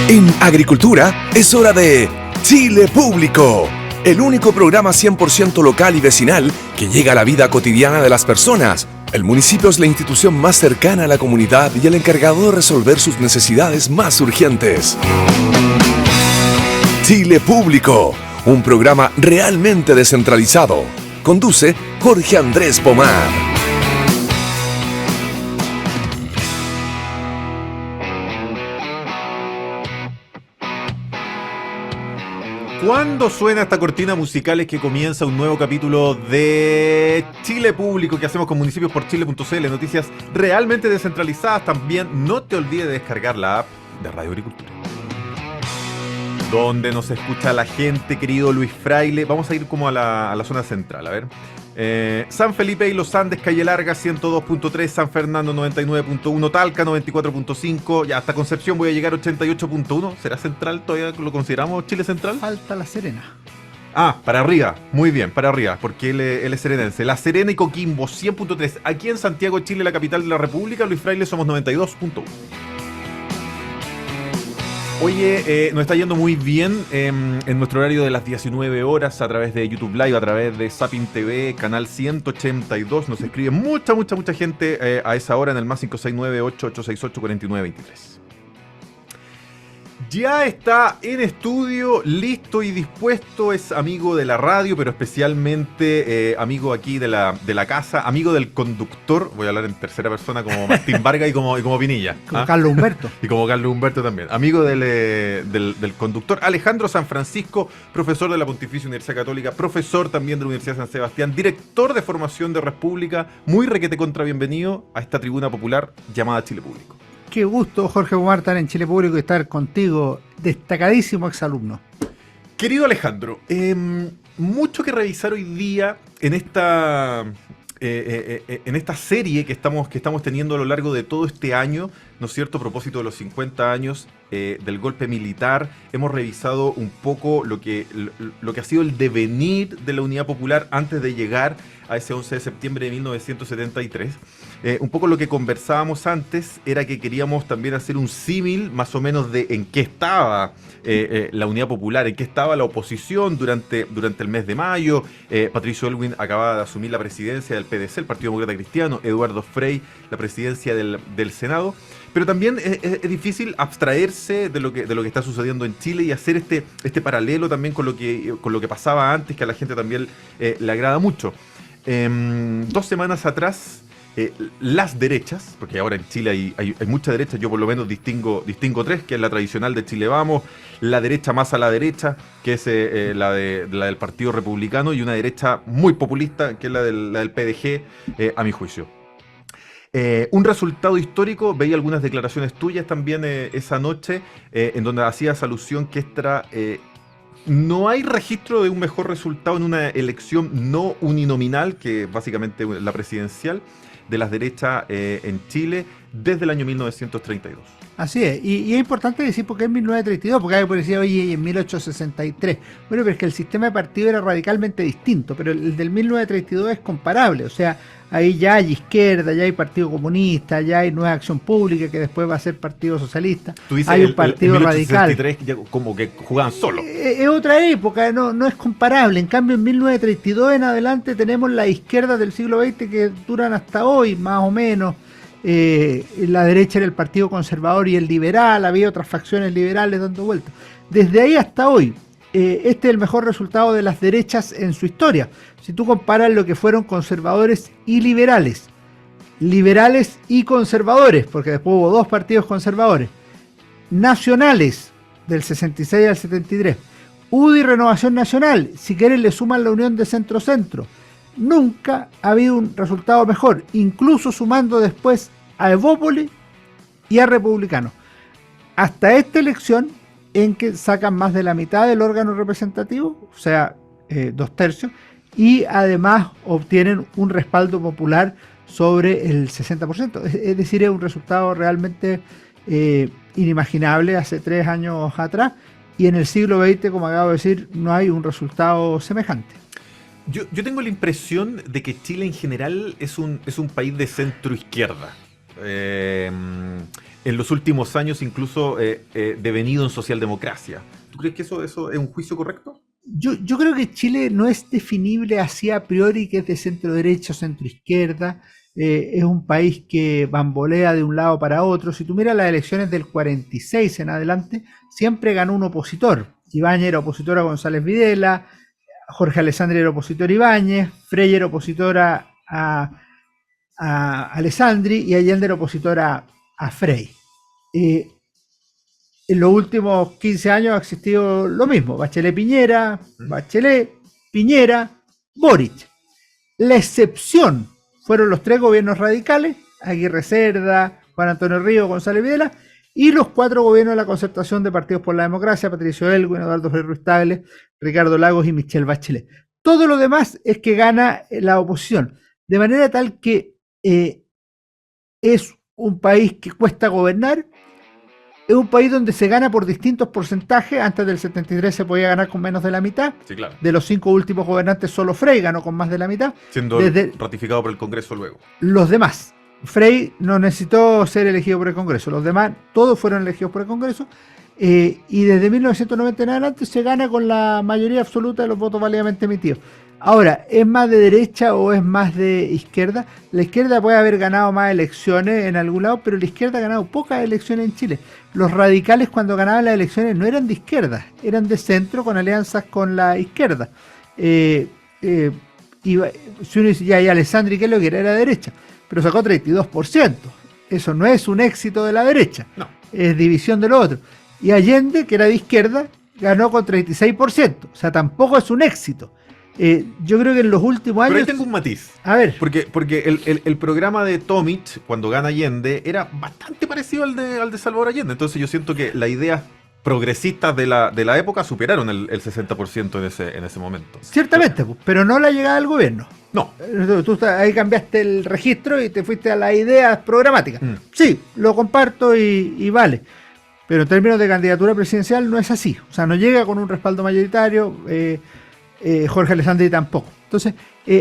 En agricultura es hora de Chile Público, el único programa 100% local y vecinal que llega a la vida cotidiana de las personas. El municipio es la institución más cercana a la comunidad y el encargado de resolver sus necesidades más urgentes. Chile Público, un programa realmente descentralizado. Conduce Jorge Andrés Pomar. ¿Cuándo suena esta cortina musical? Es que comienza un nuevo capítulo de Chile Público que hacemos con municipios por Chile.cl. Noticias realmente descentralizadas. También no te olvides de descargar la app de Radio Agricultura, donde nos escucha la gente, querido Luis Fraile. Vamos a ir como a la zona central, a ver. San Felipe y Los Andes, Calle Larga 102.3, San Fernando 99.1, Talca 94.5, ya hasta Concepción voy a llegar 88.1. ¿Será central? ¿Todavía lo consideramos Chile Central? Falta La Serena. Ah, para arriba, muy bien, para arriba, porque él es serenense. La Serena y Coquimbo 100.3. Aquí en Santiago, Chile, la capital de la República, Luis Fraile, somos 92.1. Oye, nos está yendo muy bien en nuestro horario de las 19 horas a través de YouTube Live, a través de Sapin TV, canal 182. Nos escribe mucha gente a esa hora en el más 569-8868-4923. Ya está en estudio, listo y dispuesto, es amigo de la radio, pero especialmente amigo aquí de la casa, amigo del conductor, voy a hablar en tercera persona como Martín Vargas y como Pinilla. Como Carlos Humberto. Y como Carlos Humberto también. Amigo del conductor, Alejandro San Francisco, profesor de la Pontificia Universidad Católica, profesor también de la Universidad de San Sebastián, director de formación de República, muy requete contra bienvenido a esta tribuna popular llamada Chile Público. Qué gusto, Jorge Pomar, estar en Chile Público y estar contigo, destacadísimo exalumno. Querido Alejandro, mucho que revisar hoy día en esta serie que estamos teniendo a lo largo de todo este año, ¿no es cierto? A propósito de los 50 años del golpe militar, hemos revisado un poco lo que ha sido el devenir de la Unidad Popular antes de llegar a ese 11 de septiembre de 1973. Un poco lo que conversábamos antes era que queríamos también hacer un símil más o menos de en qué estaba la Unidad Popular, en qué estaba la oposición durante el mes de mayo. Patricio Aylwin acababa de asumir la presidencia del PDC, el Partido Demócrata Cristiano, Eduardo Frei la presidencia del Senado. Pero también es difícil abstraerse de lo que está sucediendo en Chile y hacer este paralelo también con lo que pasaba antes, que a la gente también le agrada mucho. 2 semanas atrás, las derechas, porque ahora en Chile hay mucha derecha, yo por lo menos distingo 3, que es la tradicional de Chile Vamos, la derecha más a la derecha, que es la del Partido Republicano, y una derecha muy populista, que es la del PDG, a mi juicio. Un resultado histórico, veía algunas declaraciones tuyas también esa noche, en donde hacías alusión que no hay registro de un mejor resultado en una elección no uninominal, que básicamente la presidencial, de las derechas en Chile desde el año 1932. Así es, y es importante decir por qué en 1932, porque hay que decir, oye, en 1863. Bueno, pero es que el sistema de partido era radicalmente distinto, pero el del 1932 es comparable, o sea, ahí ya hay izquierda, ya hay Partido Comunista, ya hay Nueva Acción Pública, que después va a ser Partido Socialista, hay un partido radical. 1863 como que jugaban solo. Es otra época, no es comparable. En cambio, en 1932 en adelante tenemos la izquierda del siglo XX que duran hasta hoy, más o menos. La derecha era el Partido Conservador y el Liberal, había otras facciones liberales dando vueltas. Desde ahí hasta hoy, este es el mejor resultado de las derechas en su historia. Si tú comparas lo que fueron conservadores y liberales y conservadores, porque después hubo 2 partidos conservadores, nacionales del 66 al 73, UDI y Renovación Nacional, si quieren le suman la unión de centro-centro. Nunca ha habido un resultado mejor, incluso sumando después a Evópolis y a Republicanos. Hasta esta elección, en que sacan más de la mitad del órgano representativo, o sea, 2/3, y además obtienen un respaldo popular sobre el 60%. Es decir, es un resultado realmente inimaginable hace 3 años atrás, y en el siglo XX, como acabo de decir, no hay un resultado semejante. Yo tengo la impresión de que Chile en general es un país de centro izquierda. en los últimos años incluso devenido en socialdemocracia. ¿Tú crees que eso es un juicio correcto? Yo creo que Chile no es definible así a priori que es de centro derecha o centro izquierda. Es un país que bambolea de un lado para otro. Si tú miras las elecciones del 46 en adelante, siempre ganó un opositor. Ibáñez era opositor a González Videla, Jorge Alessandri era opositor a Ibáñez, Frey era opositor a Alessandri y Allende era opositor a Frey. En los últimos 15 años ha existido lo mismo, Bachelet-Piñera, Bachelet-Piñera, Boric. La excepción fueron los 3 gobiernos radicales, Aguirre Cerda, Juan Antonio Ríos, González Videla, y los 4 gobiernos de la concertación de Partidos por la Democracia, Patricio Elwin, Eduardo Frei Ruiz-Tagle, Ricardo Lagos y Michelle Bachelet. Todo lo demás es que gana la oposición, de manera tal que es un país que cuesta gobernar. Es un país donde se gana por distintos porcentajes. Antes del 73 se podía ganar con menos de la mitad. Sí, claro. De los 5 últimos gobernantes, solo Frey ganó con más de la mitad. Siendo ratificado por el Congreso luego. Los demás. Frey no necesitó ser elegido por el Congreso. Los demás, todos fueron elegidos por el Congreso. Y desde 1990 en adelante se gana con la mayoría absoluta de los votos válidamente emitidos. Ahora, ¿es más de derecha o es más de izquierda? La izquierda puede haber ganado más elecciones en algún lado, pero la izquierda ha ganado pocas elecciones en Chile. Los radicales cuando ganaban las elecciones no eran de izquierda, eran de centro con alianzas con la izquierda. Y si uno dice, ya, y Alessandri, ¿qué es lo que era derecha? Pero sacó 32%. Eso no es un éxito de la derecha, no. Es división de lo otro. Y Allende, que era de izquierda, ganó con 36%. O sea, tampoco es un éxito. Yo creo que en los últimos años... Pero ahí tengo un matiz. A ver. Porque el programa de Tomic, cuando gana Allende, era bastante parecido al de Salvador Allende. Entonces yo siento que las ideas progresistas de la época superaron el 60% en ese momento. Ciertamente, pero no la llegada del gobierno. No. Tú ahí cambiaste el registro y te fuiste a las ideas programáticas. Sí, lo comparto y vale. Pero en términos de candidatura presidencial no es así. O sea, no llega con un respaldo mayoritario... Jorge Alessandri tampoco. Entonces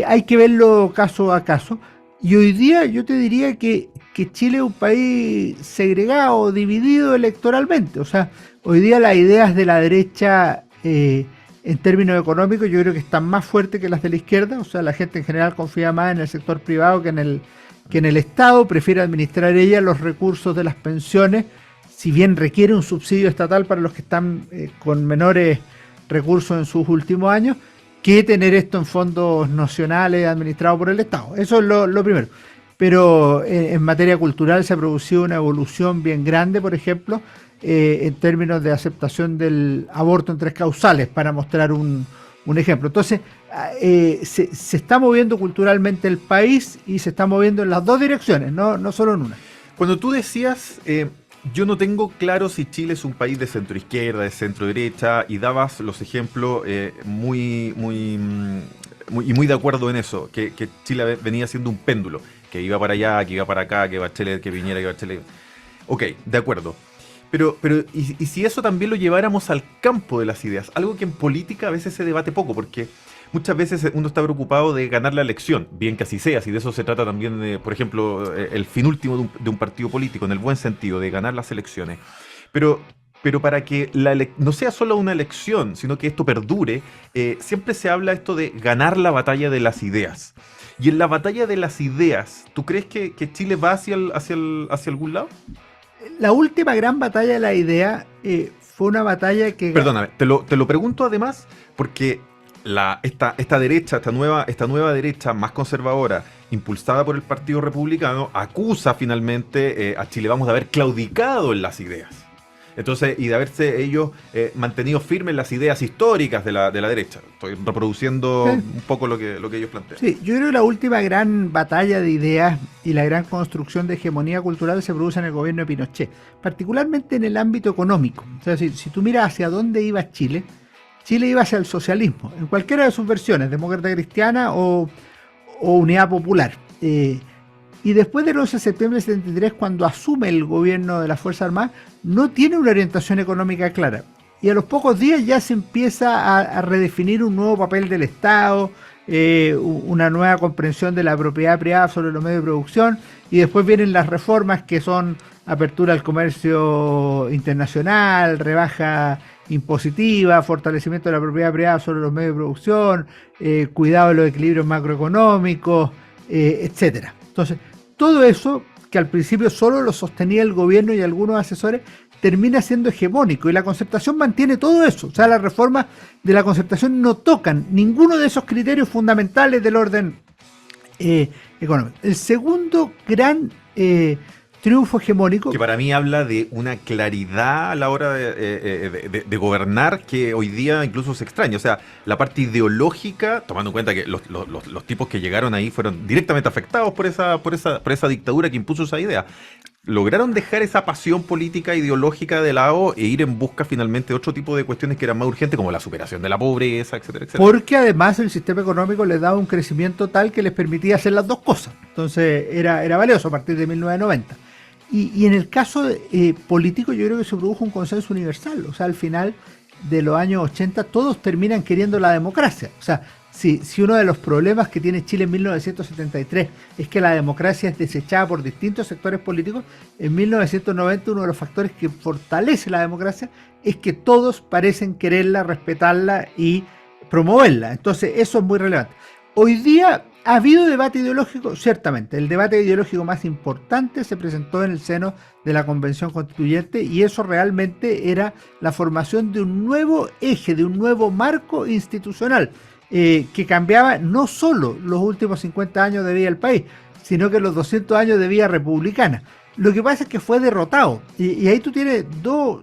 hay que verlo caso a caso. Y hoy día yo te diría que Chile es un país segregado, dividido electoralmente. O sea, hoy día las ideas de la derecha en términos económicos yo creo que están más fuertes que las de la izquierda. O sea, la gente en general confía más en el sector privado que en el Estado, prefiere administrar ella los recursos de las pensiones, si bien requiere un subsidio estatal para los que están con menores recursos en sus últimos años, que tener esto en fondos nacionales administrados por el Estado. Eso es lo primero. Pero en materia cultural se ha producido una evolución bien grande, por ejemplo, en términos de aceptación del aborto en 3 causales, para mostrar un ejemplo. Entonces, se está moviendo culturalmente el país y se está moviendo en las 2 direcciones, no solo en una. Cuando tú decías... yo no tengo claro si Chile es un país de centro izquierda, de centro derecha, y dabas los ejemplos muy de acuerdo en eso, que Chile venía siendo un péndulo, que iba para allá, que iba para acá, que Bachelet, que Piñera, que Bachelet. Ok, de acuerdo. Pero y si eso también lo lleváramos al campo de las ideas, algo que en política a veces se debate poco, porque muchas veces uno está preocupado de ganar la elección, bien que así sea, si de eso se trata también, por ejemplo, el fin último de un partido político, en el buen sentido, de ganar las elecciones. Pero para que no sea solo una elección, sino que esto perdure, siempre se habla esto de ganar la batalla de las ideas. Y en la batalla de las ideas, ¿tú crees que Chile va hacia algún lado? La última gran batalla de la idea fue una batalla que... Perdóname, te lo pregunto además porque... esta derecha, esta nueva derecha más conservadora, impulsada por el Partido Republicano, acusa finalmente a Chile Vamos de haber claudicado en las ideas. Entonces, y de haberse ellos mantenido firmes en las ideas históricas de la derecha. Estoy reproduciendo un poco lo que ellos plantean. Sí, yo creo que la última gran batalla de ideas y la gran construcción de hegemonía cultural se produce en el gobierno de Pinochet, particularmente en el ámbito económico. O sea, si tú miras hacia dónde iba Chile iba hacia el socialismo, en cualquiera de sus versiones, demócrata cristiana o unidad popular. Y después del 11 de septiembre de 73, cuando asume el gobierno de las Fuerzas Armadas, no tiene una orientación económica clara. Y a los pocos días ya se empieza a redefinir un nuevo papel del Estado, una nueva comprensión de la propiedad privada sobre los medios de producción, y después vienen las reformas que son apertura al comercio internacional, rebaja impositiva, fortalecimiento de la propiedad privada sobre los medios de producción, cuidado de los equilibrios macroeconómicos, etcétera. Entonces, todo eso, que al principio solo lo sostenía el gobierno y algunos asesores, termina siendo hegemónico, y la concertación mantiene todo eso. O sea, las reformas de la concertación no tocan ninguno de esos criterios fundamentales del orden económico. El segundo gran triunfo hegemónico, que para mí habla de una claridad a la hora de gobernar que hoy día incluso se extraña. O sea, la parte ideológica, tomando en cuenta que los tipos que llegaron ahí fueron directamente afectados por esa dictadura que impuso esa idea, lograron dejar esa pasión política ideológica de lado e ir en busca finalmente de otro tipo de cuestiones que eran más urgentes, como la superación de la pobreza, etcétera, etcétera. Porque además el sistema económico les daba un crecimiento tal que les permitía hacer las dos cosas. Entonces era valioso a partir de 1990. Y en el caso político, yo creo que se produjo un consenso universal. O sea, al final de los años 80 todos terminan queriendo la democracia. O sea, si uno de los problemas que tiene Chile en 1973 es que la democracia es desechada por distintos sectores políticos, en 1990 uno de los factores que fortalece la democracia es que todos parecen quererla, respetarla y promoverla. Entonces eso es muy relevante. Hoy día ha habido debate ideológico, ciertamente. El debate ideológico más importante se presentó en el seno de la Convención Constituyente, y eso realmente era la formación de un nuevo eje, de un nuevo marco institucional, que cambiaba no solo los últimos 50 años de vida del país, sino que los 200 años de vida republicana. Lo que pasa es que fue derrotado, y ahí tú tienes dos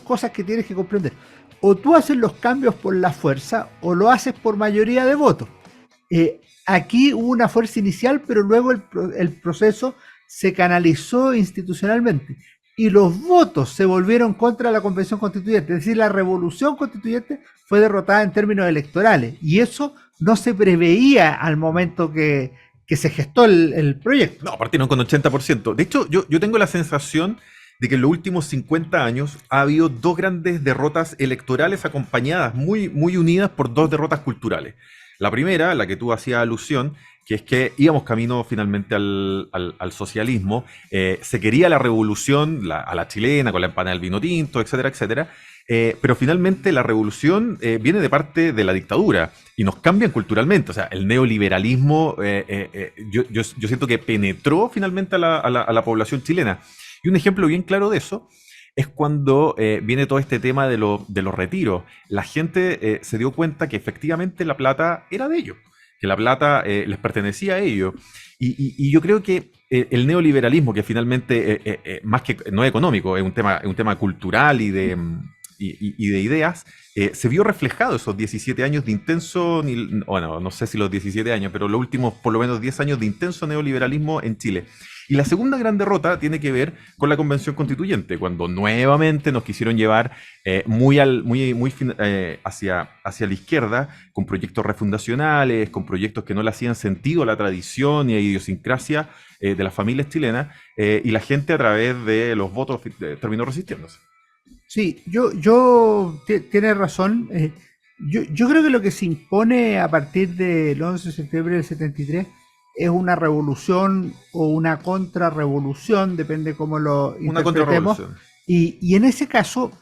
cosas que tienes que comprender. O tú haces los cambios por la fuerza, o lo haces por mayoría de votos. Aquí hubo una fuerza inicial, pero luego el proceso se canalizó institucionalmente y los votos se volvieron contra la Convención Constituyente. Es decir, la revolución constituyente fue derrotada en términos electorales, y eso no se preveía al momento que se gestó el proyecto. No, partieron con 80%. De hecho, yo tengo la sensación de que en los últimos 50 años ha habido dos grandes derrotas electorales acompañadas, muy, muy unidas por dos derrotas culturales. La primera, la que tú hacías alusión, que es que íbamos camino finalmente al socialismo, se quería la revolución a la chilena, con la empanada del vino tinto, etcétera, etcétera, pero finalmente la revolución viene de parte de la dictadura y nos cambian culturalmente. O sea, el neoliberalismo, yo siento que penetró finalmente a la población chilena. Y un ejemplo bien claro de eso es cuando viene todo este tema de los retiros. La gente se dio cuenta que efectivamente la plata era de ellos, que la plata les pertenecía a ellos. Y yo creo que el neoliberalismo, que finalmente, más que no es económico, es un tema cultural y de ideas, se vio reflejado esos 17 años de intenso, bueno, no sé si los 17 años, pero los últimos por lo menos 10 años de intenso neoliberalismo en Chile. Y la segunda gran derrota tiene que ver con la Convención Constituyente, cuando nuevamente nos quisieron llevar hacia la izquierda, con proyectos refundacionales, con proyectos que no le hacían sentido a la tradición y a la idiosincrasia de las familias chilenas, y la gente a través de los votos terminó resistiéndose. Sí, tienes razón. Yo creo que lo que se impone a partir del 11 de septiembre del 73 es una revolución o una contrarrevolución, depende cómo lo interpretemos. Y en ese caso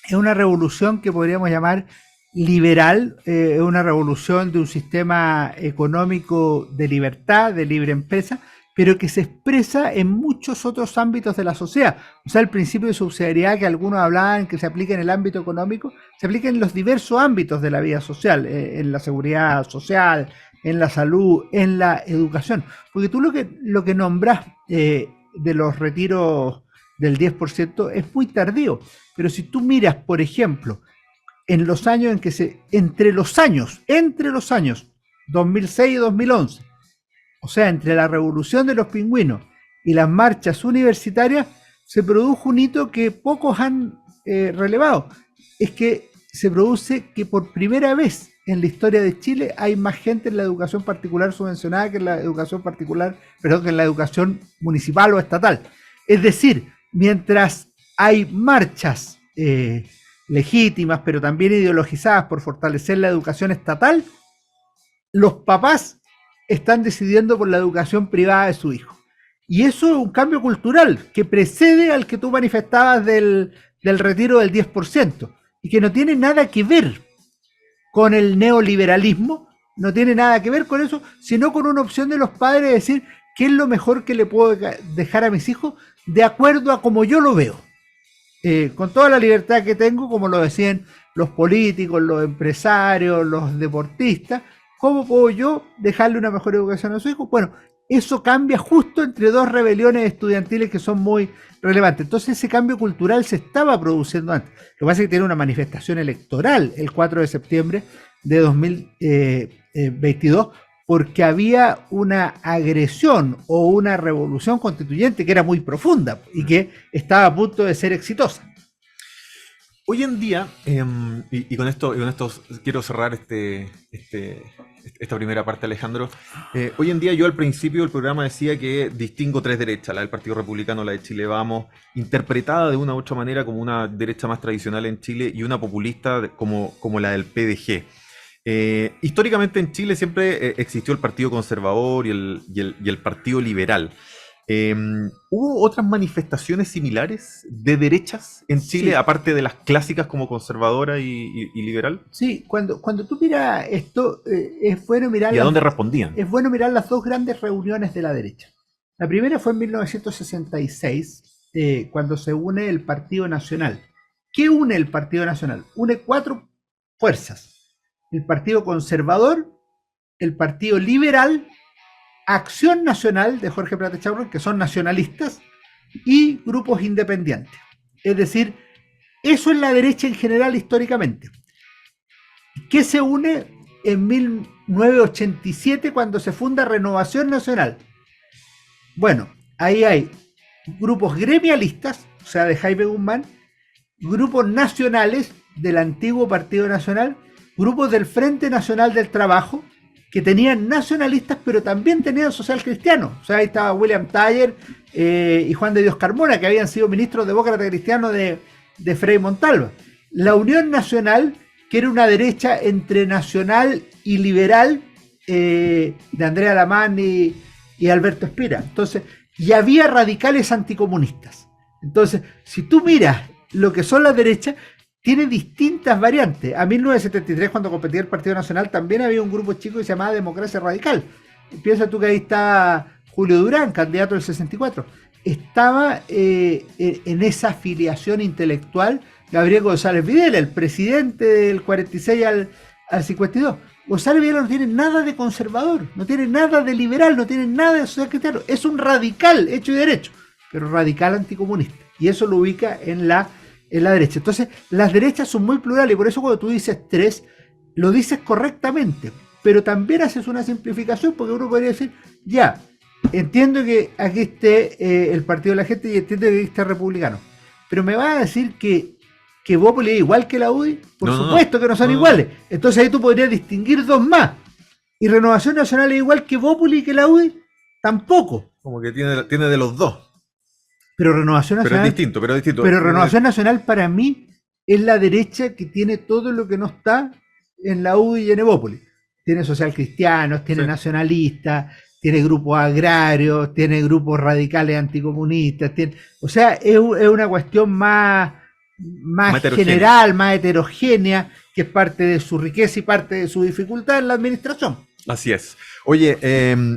es una revolución que podríamos llamar liberal, es una revolución de un sistema económico de libertad, de libre empresa, pero que se expresa en muchos otros ámbitos de la sociedad. O sea, el principio de subsidiariedad que algunos hablaban que se aplica en el ámbito económico, se aplica en los diversos ámbitos de la vida social, en la seguridad social, en la salud, en la educación. Porque tú lo que nombras de los retiros del 10% es muy tardío. Pero si tú miras, por ejemplo, en los años en que entre los años 2006 y 2011, o sea, entre la revolución de los pingüinos y las marchas universitarias, se produjo un hito que pocos han relevado. Es que se produce que por primera vez en la historia de Chile hay más gente en la educación particular subvencionada que en la educación que en la educación municipal o estatal. Es decir, mientras hay marchas legítimas, pero también ideologizadas por fortalecer la educación estatal, los papás están decidiendo por la educación privada de su hijo. Y eso es un cambio cultural que precede al que tú manifestabas del retiro del 10%, y que no tiene nada que ver con el neoliberalismo, no tiene nada que ver con eso, sino con una opción de los padres de decir qué es lo mejor que le puedo dejar a mis hijos de acuerdo a como yo lo veo. Con toda la libertad que tengo, como lo decían los políticos, los empresarios, los deportistas, ¿cómo puedo yo dejarle una mejor educación a su hijo? Bueno, eso cambia justo entre dos rebeliones estudiantiles que son muy relevantes. Entonces ese cambio cultural se estaba produciendo antes. Lo que pasa es que tiene una manifestación electoral el 4 de septiembre de 2022, porque había una agresión o una revolución constituyente que era muy profunda y que estaba a punto de ser exitosa. Hoy en día, y con esto quiero cerrar esta primera parte, Alejandro. Hoy en día yo al principio del programa decía que distingo tres derechas, la del Partido Republicano, la de Chile Vamos, interpretada de una u otra manera como una derecha más tradicional en Chile y una populista como la del PDG. Históricamente en Chile siempre existió el Partido Conservador y el Partido Liberal. ¿Hubo otras manifestaciones similares de derechas en Chile, Sí. aparte de las clásicas como conservadora y liberal? Sí, cuando tú miras esto, es bueno mirar ¿Y a dónde respondían? es bueno mirar las dos grandes reuniones de la derecha. La primera fue en 1966, cuando se une el Partido Nacional. ¿Qué une el Partido Nacional? Une cuatro fuerzas: el Partido Conservador, el Partido Liberal, Acción Nacional de Jorge Prat Echaurren, que son nacionalistas, y grupos independientes. Es decir, eso es la derecha en general históricamente. ¿Qué se une en 1987 cuando se funda Renovación Nacional? Bueno, ahí hay grupos gremialistas, o sea, de Jaime Guzmán, grupos nacionales del antiguo Partido Nacional, grupos del Frente Nacional del Trabajo, que tenían nacionalistas, pero también tenían social cristianos. O sea, ahí estaba William Thayer y Juan de Dios Carmona, que habían sido ministros demócratas cristianos de Frei Montalva. La Unión Nacional, que era una derecha entre nacional y liberal, de Andrea Lamán y Alberto Espira. Entonces, y había radicales anticomunistas. Entonces, si tú miras lo que son las derechas, tiene distintas variantes. A 1973, cuando competía el Partido Nacional, también había un grupo chico que se llamaba Democracia Radical. Piensa tú que ahí está Julio Durán, candidato del 64. Estaba en esa afiliación intelectual Gabriel González Videla, el presidente del 46 al 52. González Videla no tiene nada de conservador, no tiene nada de liberal, no tiene nada de social cristiano. Es un radical hecho y derecho, pero radical anticomunista. Y eso lo ubica en la derecha. Entonces, las derechas son muy plurales, y por eso cuando tú dices tres, lo dices correctamente, pero también haces una simplificación, porque uno podría decir, ya, entiendo que aquí esté el Partido de la Gente y entiendo que aquí esté Republicano, pero me vas a decir que Bópoli es igual que la UDI, por supuesto que no son iguales. Entonces ahí tú podrías distinguir dos más. ¿Y Renovación Nacional es igual que Bópoli y que la UDI? Tampoco. Como que tiene de los dos. Pero Renovación Nacional. Pero es distinto. Pero Renovación Nacional para mí es la derecha que tiene todo lo que no está en la UDI y en Bópoli. Tiene social cristianos, tiene nacionalistas, tiene grupos agrarios, tiene grupos radicales anticomunistas. O sea, es una cuestión más general, más heterogénea, que es parte de su riqueza y parte de su dificultad en la administración. Así es. Oye,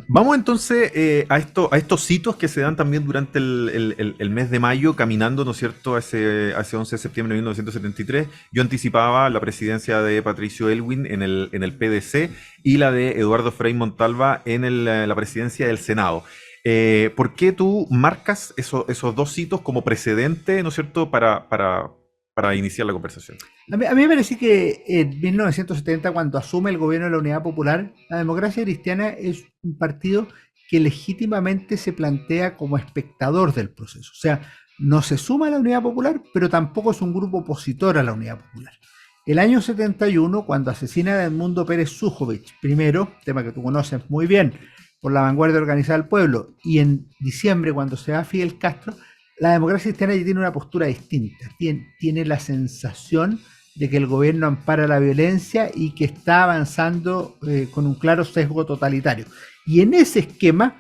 vamos entonces a estos hitos que se dan también durante el mes de mayo, caminando, ¿no es cierto?, ese 11 de septiembre de 1973. Yo anticipaba la presidencia de Patricio Aylwin en el PDC y la de Eduardo Frei Montalva en la presidencia del Senado. ¿Por qué tú marcas esos dos hitos como precedente, ¿no es cierto?, para iniciar la conversación? A mí me parece que en 1970, cuando asume el gobierno de la Unidad Popular, la Democracia Cristiana es un partido que legítimamente se plantea como espectador del proceso. O sea, no se suma a la Unidad Popular, pero tampoco es un grupo opositor a la Unidad Popular. El año 71, cuando asesina a Edmundo Pérez Sujovic, primero, tema que tú conoces muy bien, por la Vanguardia Organizada del Pueblo, y en diciembre, cuando se va Fidel Castro, la Democracia Cristiana ya tiene una postura distinta. Tiene la sensación de que el gobierno ampara la violencia y que está avanzando con un claro sesgo totalitario. Y en ese esquema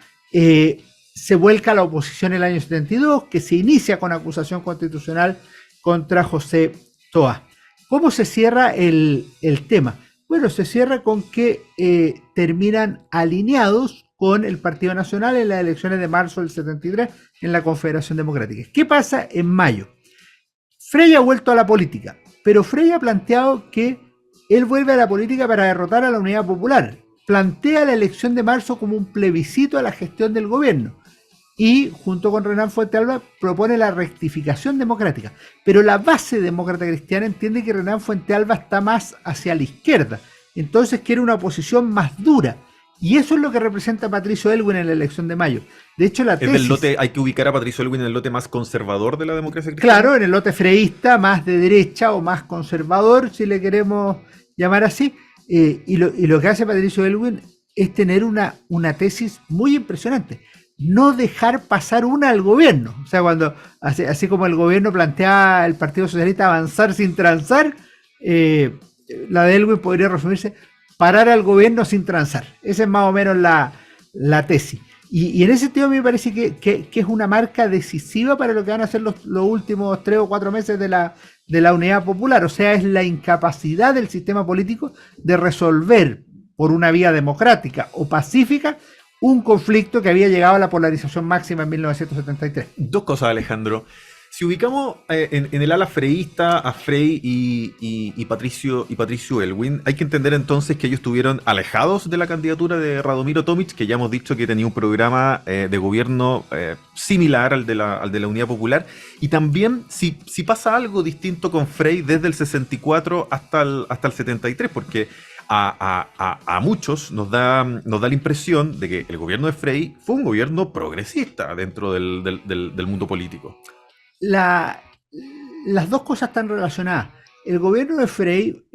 se vuelca a la oposición en el año 72, que se inicia con acusación constitucional contra José Toa. ¿Cómo se cierra el tema? Bueno, se cierra con que terminan alineados con el Partido Nacional en las elecciones de marzo del 73 en la Confederación Democrática. ¿Qué pasa en mayo? Frey ha vuelto a la política, pero Frey ha planteado que él vuelve a la política para derrotar a la Unidad Popular. Plantea la elección de marzo como un plebiscito a la gestión del gobierno y, junto con Renán Fuentealba, propone la rectificación democrática. Pero la base demócrata cristiana entiende que Renán Fuentealba está más hacia la izquierda, entonces quiere una oposición más dura. Y eso es lo que representa Patricio Aylwin en la elección de mayo. De hecho, la tesis... del lote, hay que ubicar a Patricio Aylwin en el lote más conservador de la democracia cristiana. Claro, en el lote freísta, más de derecha o más conservador, si le queremos llamar así. Y lo que hace Patricio Aylwin es tener una tesis muy impresionante. No dejar pasar una al gobierno. O sea, cuando así como el gobierno plantea el Partido Socialista avanzar sin transar, la de Aylwin podría resumirse: parar al gobierno sin transar. Esa es más o menos la tesis. Y en ese sentido me parece que es una marca decisiva para lo que van a ser los últimos 3 o 4 meses de la Unidad Popular. O sea, es la incapacidad del sistema político de resolver por una vía democrática o pacífica un conflicto que había llegado a la polarización máxima en 1973. Dos cosas, Alejandro. Si ubicamos en el ala freísta a Frey y Patricio Aylwin, hay que entender entonces que ellos estuvieron alejados de la candidatura de Radomiro Tomic, que ya hemos dicho que tenía un programa de gobierno similar al de la Unidad Popular. Y también si pasa algo distinto con Frey desde el 64 hasta el 73, porque a muchos nos da la impresión de que el gobierno de Frey fue un gobierno progresista dentro del mundo político. Las dos cosas están relacionadas. El gobierno de Frey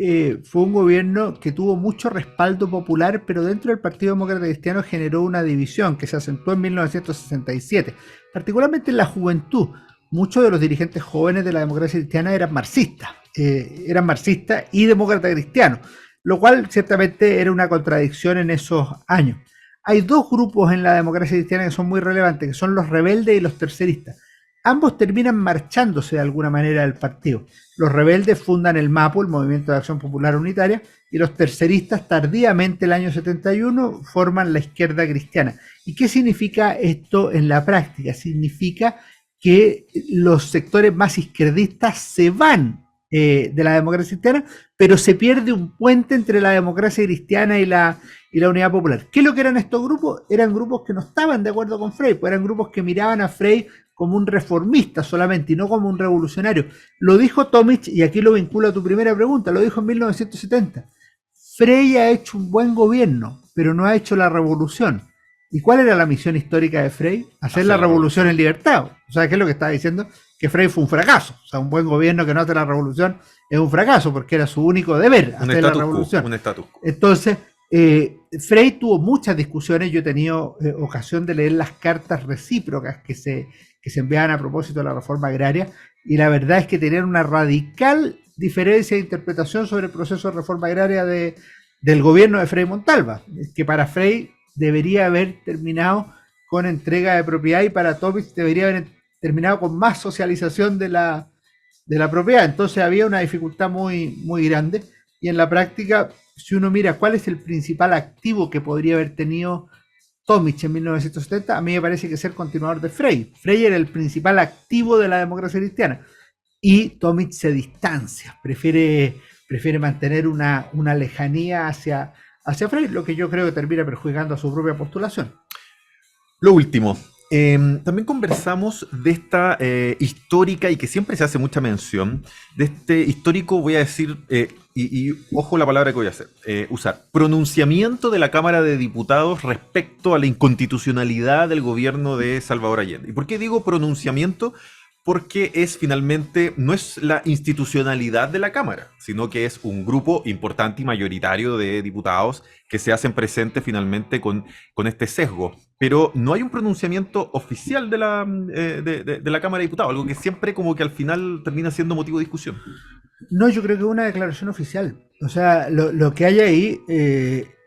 fue un gobierno que tuvo mucho respaldo popular, pero dentro del Partido Demócrata Cristiano generó una división que se acentuó en 1967, particularmente en la juventud. Muchos de los dirigentes jóvenes de la democracia cristiana eran marxistas y demócratas cristianos, lo cual ciertamente era una contradicción en esos años. Hay dos grupos en la democracia cristiana que son muy relevantes, que son los rebeldes y los terceristas. Ambos terminan marchándose de alguna manera del partido. Los rebeldes fundan el MAPU, el Movimiento de Acción Popular Unitaria, y los terceristas, tardíamente el año 71, forman la izquierda cristiana. ¿Y qué significa esto en la práctica? Significa que los sectores más izquierdistas se van de la democracia cristiana, pero se pierde un puente entre la democracia cristiana y la Unidad Popular. ¿Qué es lo que eran estos grupos? Eran grupos que no estaban de acuerdo con Frey, pues eran grupos que miraban a Frey como un reformista solamente y no como un revolucionario. Lo dijo Tomic, y aquí lo vinculo a tu primera pregunta, lo dijo en 1970. Frey ha hecho un buen gobierno, pero no ha hecho la revolución. ¿Y cuál era la misión histórica de Frey? Hacer la revolución en libertad. O sea, ¿qué es lo que estaba diciendo? Que Frey fue un fracaso. O sea, un buen gobierno que no hace la revolución es un fracaso, porque era su único deber, hacer la revolución. Un status quo. Entonces, Frey tuvo muchas discusiones. Yo he tenido ocasión de leer las cartas recíprocas que se enviaban a propósito de la reforma agraria, y la verdad es que tenían una radical diferencia de interpretación sobre el proceso de reforma agraria del gobierno de Frei Montalva, que para Frey debería haber terminado con entrega de propiedad y para Tomic debería haber terminado con más socialización de la propiedad. Entonces había una dificultad muy, muy grande, y en la práctica, si uno mira cuál es el principal activo que podría haber tenido Tomic en 1970, a mí me parece que es el continuador de Frey. Frey era el principal activo de la democracia cristiana y Tomic se distancia, prefiere mantener una lejanía hacia Frey, lo que yo creo que termina perjudicando a su propia postulación. Lo último, también conversamos de esta histórica, y que siempre se hace mucha mención, de este histórico, voy a decir, y ojo la palabra que voy a usar, pronunciamiento de la Cámara de Diputados respecto a la inconstitucionalidad del gobierno de Salvador Allende. ¿Y por qué digo pronunciamiento? Porque no es la institucionalidad de la Cámara, sino que es un grupo importante y mayoritario de diputados que se hacen presentes finalmente con este sesgo. Pero no hay un pronunciamiento oficial de la Cámara de Diputados, algo que siempre como que al final termina siendo motivo de discusión. No, yo creo que es una declaración oficial. O sea, lo que hay ahí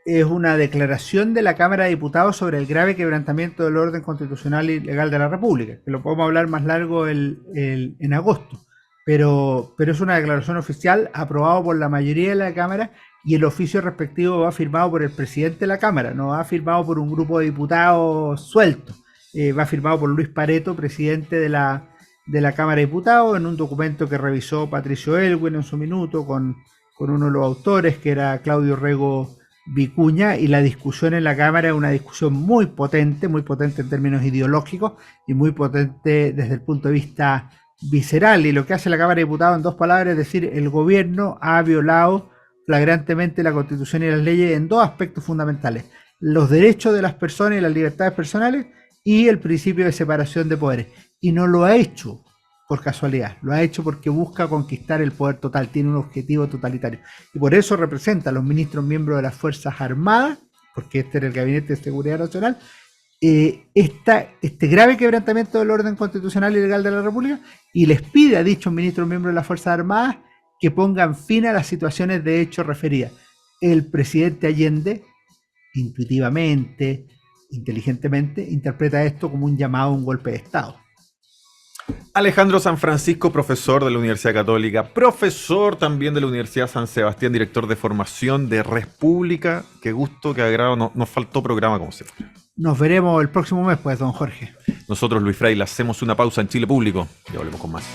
es una declaración de la Cámara de Diputados sobre el grave quebrantamiento del orden constitucional y legal de la República, que lo podemos hablar más largo en agosto, pero es una declaración oficial aprobada por la mayoría de la Cámara, y el oficio respectivo va firmado por el presidente de la Cámara, no va firmado por un grupo de diputados sueltos, va firmado por Luis Pareto, presidente de la Cámara de Diputados, en un documento que revisó Patricio Elwin en su minuto con uno de los autores, que era Claudio Rego Vicuña, y la discusión en la Cámara es una discusión muy potente en términos ideológicos y muy potente desde el punto de vista visceral. Y lo que hace la Cámara de Diputados, en dos palabras, es decir, el gobierno ha violado flagrantemente la Constitución y las leyes en dos aspectos fundamentales: los derechos de las personas y las libertades personales, y el principio de separación de poderes. Y no lo ha hecho por casualidad, lo ha hecho porque busca conquistar el poder total, tiene un objetivo totalitario. Y por eso representa a los ministros miembros de las Fuerzas Armadas, porque este era el Gabinete de Seguridad Nacional, este grave quebrantamiento del orden constitucional y legal de la República, y les pide a dichos ministros miembros de las Fuerzas Armadas que pongan fin a las situaciones de hecho referidas. El presidente Allende, intuitivamente, inteligentemente, interpreta esto como un llamado a un golpe de Estado. Alejandro San Francisco, profesor de la Universidad Católica, profesor también de la Universidad San Sebastián, director de formación de República. Qué gusto, qué agrado. Nos faltó programa como siempre. Nos veremos el próximo mes, pues, don Jorge. Nosotros, Luis Fraile, hacemos una pausa en Chile Público y volvemos con más.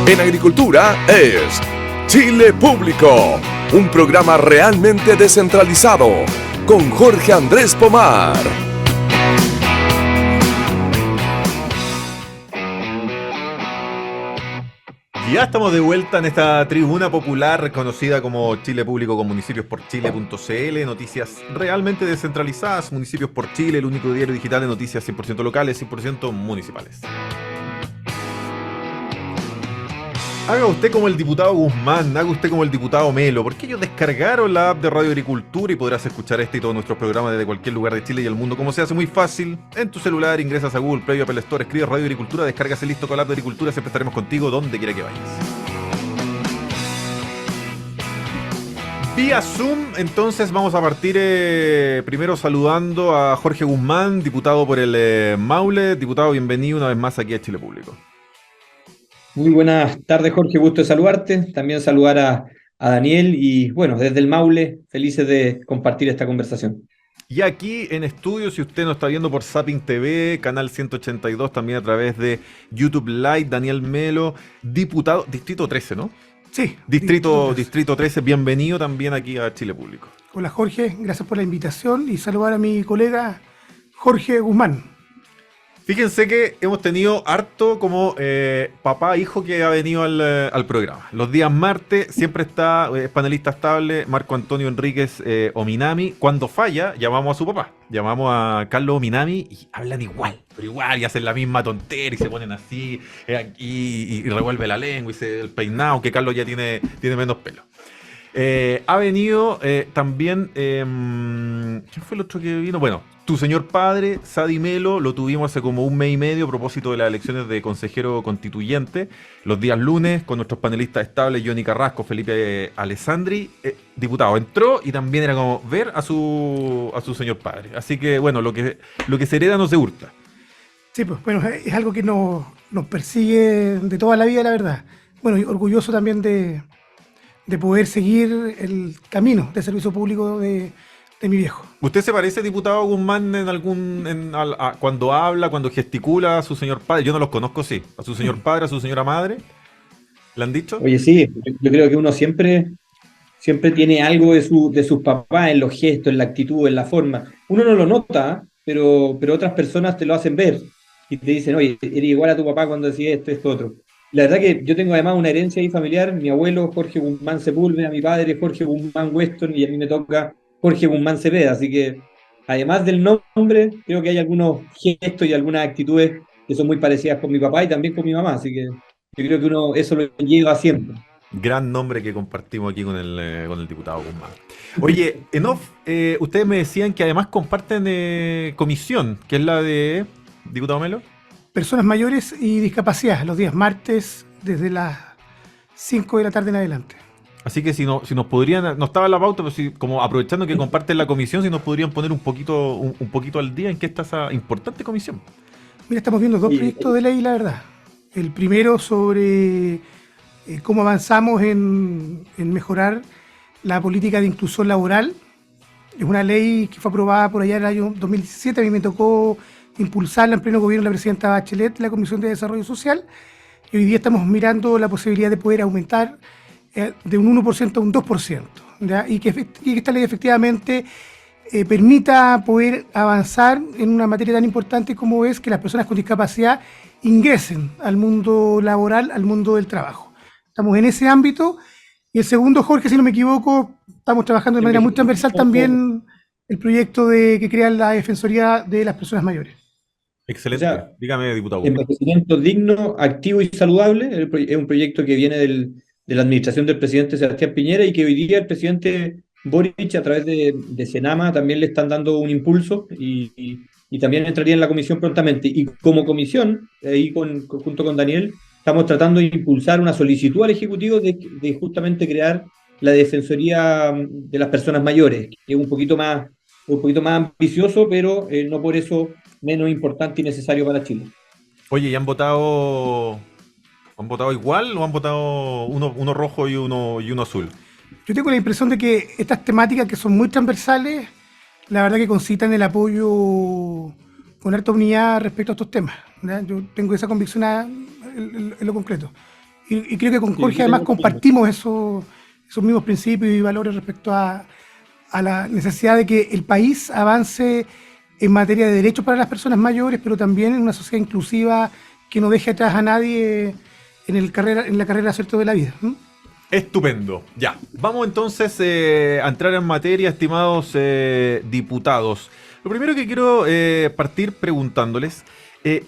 En agricultura es Chile Público, un programa realmente descentralizado, con Jorge Andrés Pomar. Ya estamos de vuelta en esta tribuna popular conocida como Chile Público, con municipios-por-chile.cl, noticias realmente descentralizadas. Municipios por Chile, el único diario digital de noticias 100% locales, 100% municipales. Haga usted como el diputado Guzmán, haga usted como el diputado Melo, porque ellos descargaron la app de Radio Agricultura y podrás escuchar este y todos nuestros programas desde cualquier lugar de Chile y el mundo. Como se hace muy fácil, en tu celular ingresas a Google Play o Apple Store, escribes Radio Agricultura, descargas el listo con la app de Agricultura, siempre estaremos contigo donde quiera que vayas. Vía Zoom, entonces vamos a partir primero saludando a Jorge Guzmán, diputado por el Maule. Diputado, bienvenido una vez más aquí a Chile Público. Muy buenas tardes, Jorge, gusto de saludarte. También saludar a Daniel y, bueno, desde el Maule, felices de compartir esta conversación. Y aquí en estudio, si usted nos está viendo por Zapping TV, canal 182, también a través de YouTube Live, Daniel Melo, diputado, Distrito 13, ¿no? Sí. Distrito 13, bienvenido también aquí a Chile Público. Hola Jorge, gracias por la invitación y saludar a mi colega Jorge Guzmán. Fíjense que hemos tenido harto como papá, hijo que ha venido al programa. Los días martes siempre está panelista estable Marco Antonio Enríquez Ominami. Cuando falla, llamamos a su papá. Llamamos a Carlos Ominami y hablan igual, pero igual, y hacen la misma tontera y se ponen así y revuelve la lengua y el peinado, que Carlos ya tiene menos pelo. Ha venido también, ¿quién fue el otro que vino? Bueno, tu señor padre, Sadi Melo, lo tuvimos hace como un mes y medio a propósito de las elecciones de consejero constituyente, los días lunes, con nuestros panelistas estables, Johnny Carrasco, Felipe Alessandri. Diputado, entró y también era como ver a su señor padre. Así que, bueno, lo que se hereda no se hurta. Sí, pues bueno, es algo que nos persigue de toda la vida, la verdad. Bueno, y orgulloso también de poder seguir el camino de servicio público de mi viejo. ¿Usted se parece, diputado Guzmán, cuando habla, cuando gesticula a su señor padre? Yo no los conozco, sí. A su señor padre, a su señora madre. ¿Le han dicho? Oye, sí, yo creo que uno siempre tiene algo de sus papás en los gestos, en la actitud, en la forma. Uno no lo nota, pero otras personas te lo hacen ver y te dicen, oye, eres igual a tu papá cuando decía esto, otro. La verdad que yo tengo además una herencia ahí familiar. Mi abuelo Jorge Guzmán Sepúlveda, mi padre Jorge Guzmán Weston, y a mí me toca Jorge Guzmán Cepeda, así que además del nombre, creo que hay algunos gestos y algunas actitudes que son muy parecidas con mi papá y también con mi mamá, así que yo creo que uno eso lo lleva siempre. Gran nombre que compartimos aquí con el diputado Guzmán. Oye, en off, ustedes me decían que además comparten comisión, que es la de, diputado Melo. Personas mayores y discapacidad, los días martes desde las 5 de la tarde en adelante. Así que si nos podrían, no estaba en la pauta, pero si, como aprovechando que comparten la comisión, si nos podrían poner un poquito al día en qué está esa importante comisión. Mira, estamos viendo dos proyectos de ley, la verdad. El primero sobre cómo avanzamos en mejorar la política de inclusión laboral. Es una ley que fue aprobada por allá en el año 2017. A mí me tocó impulsarla en pleno gobierno de la presidenta Bachelet, la Comisión de Desarrollo Social. Y hoy día estamos mirando la posibilidad de poder aumentar de un 1% a un 2%, ¿ya? Y que esta ley efectivamente permita poder avanzar en una materia tan importante como es que las personas con discapacidad ingresen al mundo laboral, al mundo del trabajo. Estamos en ese ámbito. Y el segundo, Jorge, si no me equivoco, estamos trabajando de manera muy transversal también el proyecto que crea la Defensoría de las Personas Mayores. Excelente. O sea, dígame, diputado. Envejecimiento digno, activo y saludable es un proyecto que viene de la administración del presidente Sebastián Piñera y que hoy día el presidente Boric, a través de Senama, también le están dando un impulso y también entraría en la comisión prontamente. Y como comisión, ahí junto con Daniel, estamos tratando de impulsar una solicitud al Ejecutivo de justamente crear la Defensoría de las Personas Mayores, que es un poquito más ambicioso, pero no por eso menos importante y necesario para Chile. Oye, ¿y han votado igual o han votado uno rojo y uno azul? Yo tengo la impresión de que estas temáticas que son muy transversales, la verdad que concitan el apoyo con harta unidad respecto a estos temas, ¿verdad? Yo tengo esa convicción en lo concreto. Y creo que con Jorge además compartimos esos mismos principios y valores respecto a la necesidad de que el país avance en materia de derechos para las personas mayores, pero también en una sociedad inclusiva que no deje atrás a nadie en la carrera, ¿cierto?, de la vida. Estupendo. Ya. Vamos entonces a entrar en materia, estimados diputados. Lo primero que quiero partir preguntándoles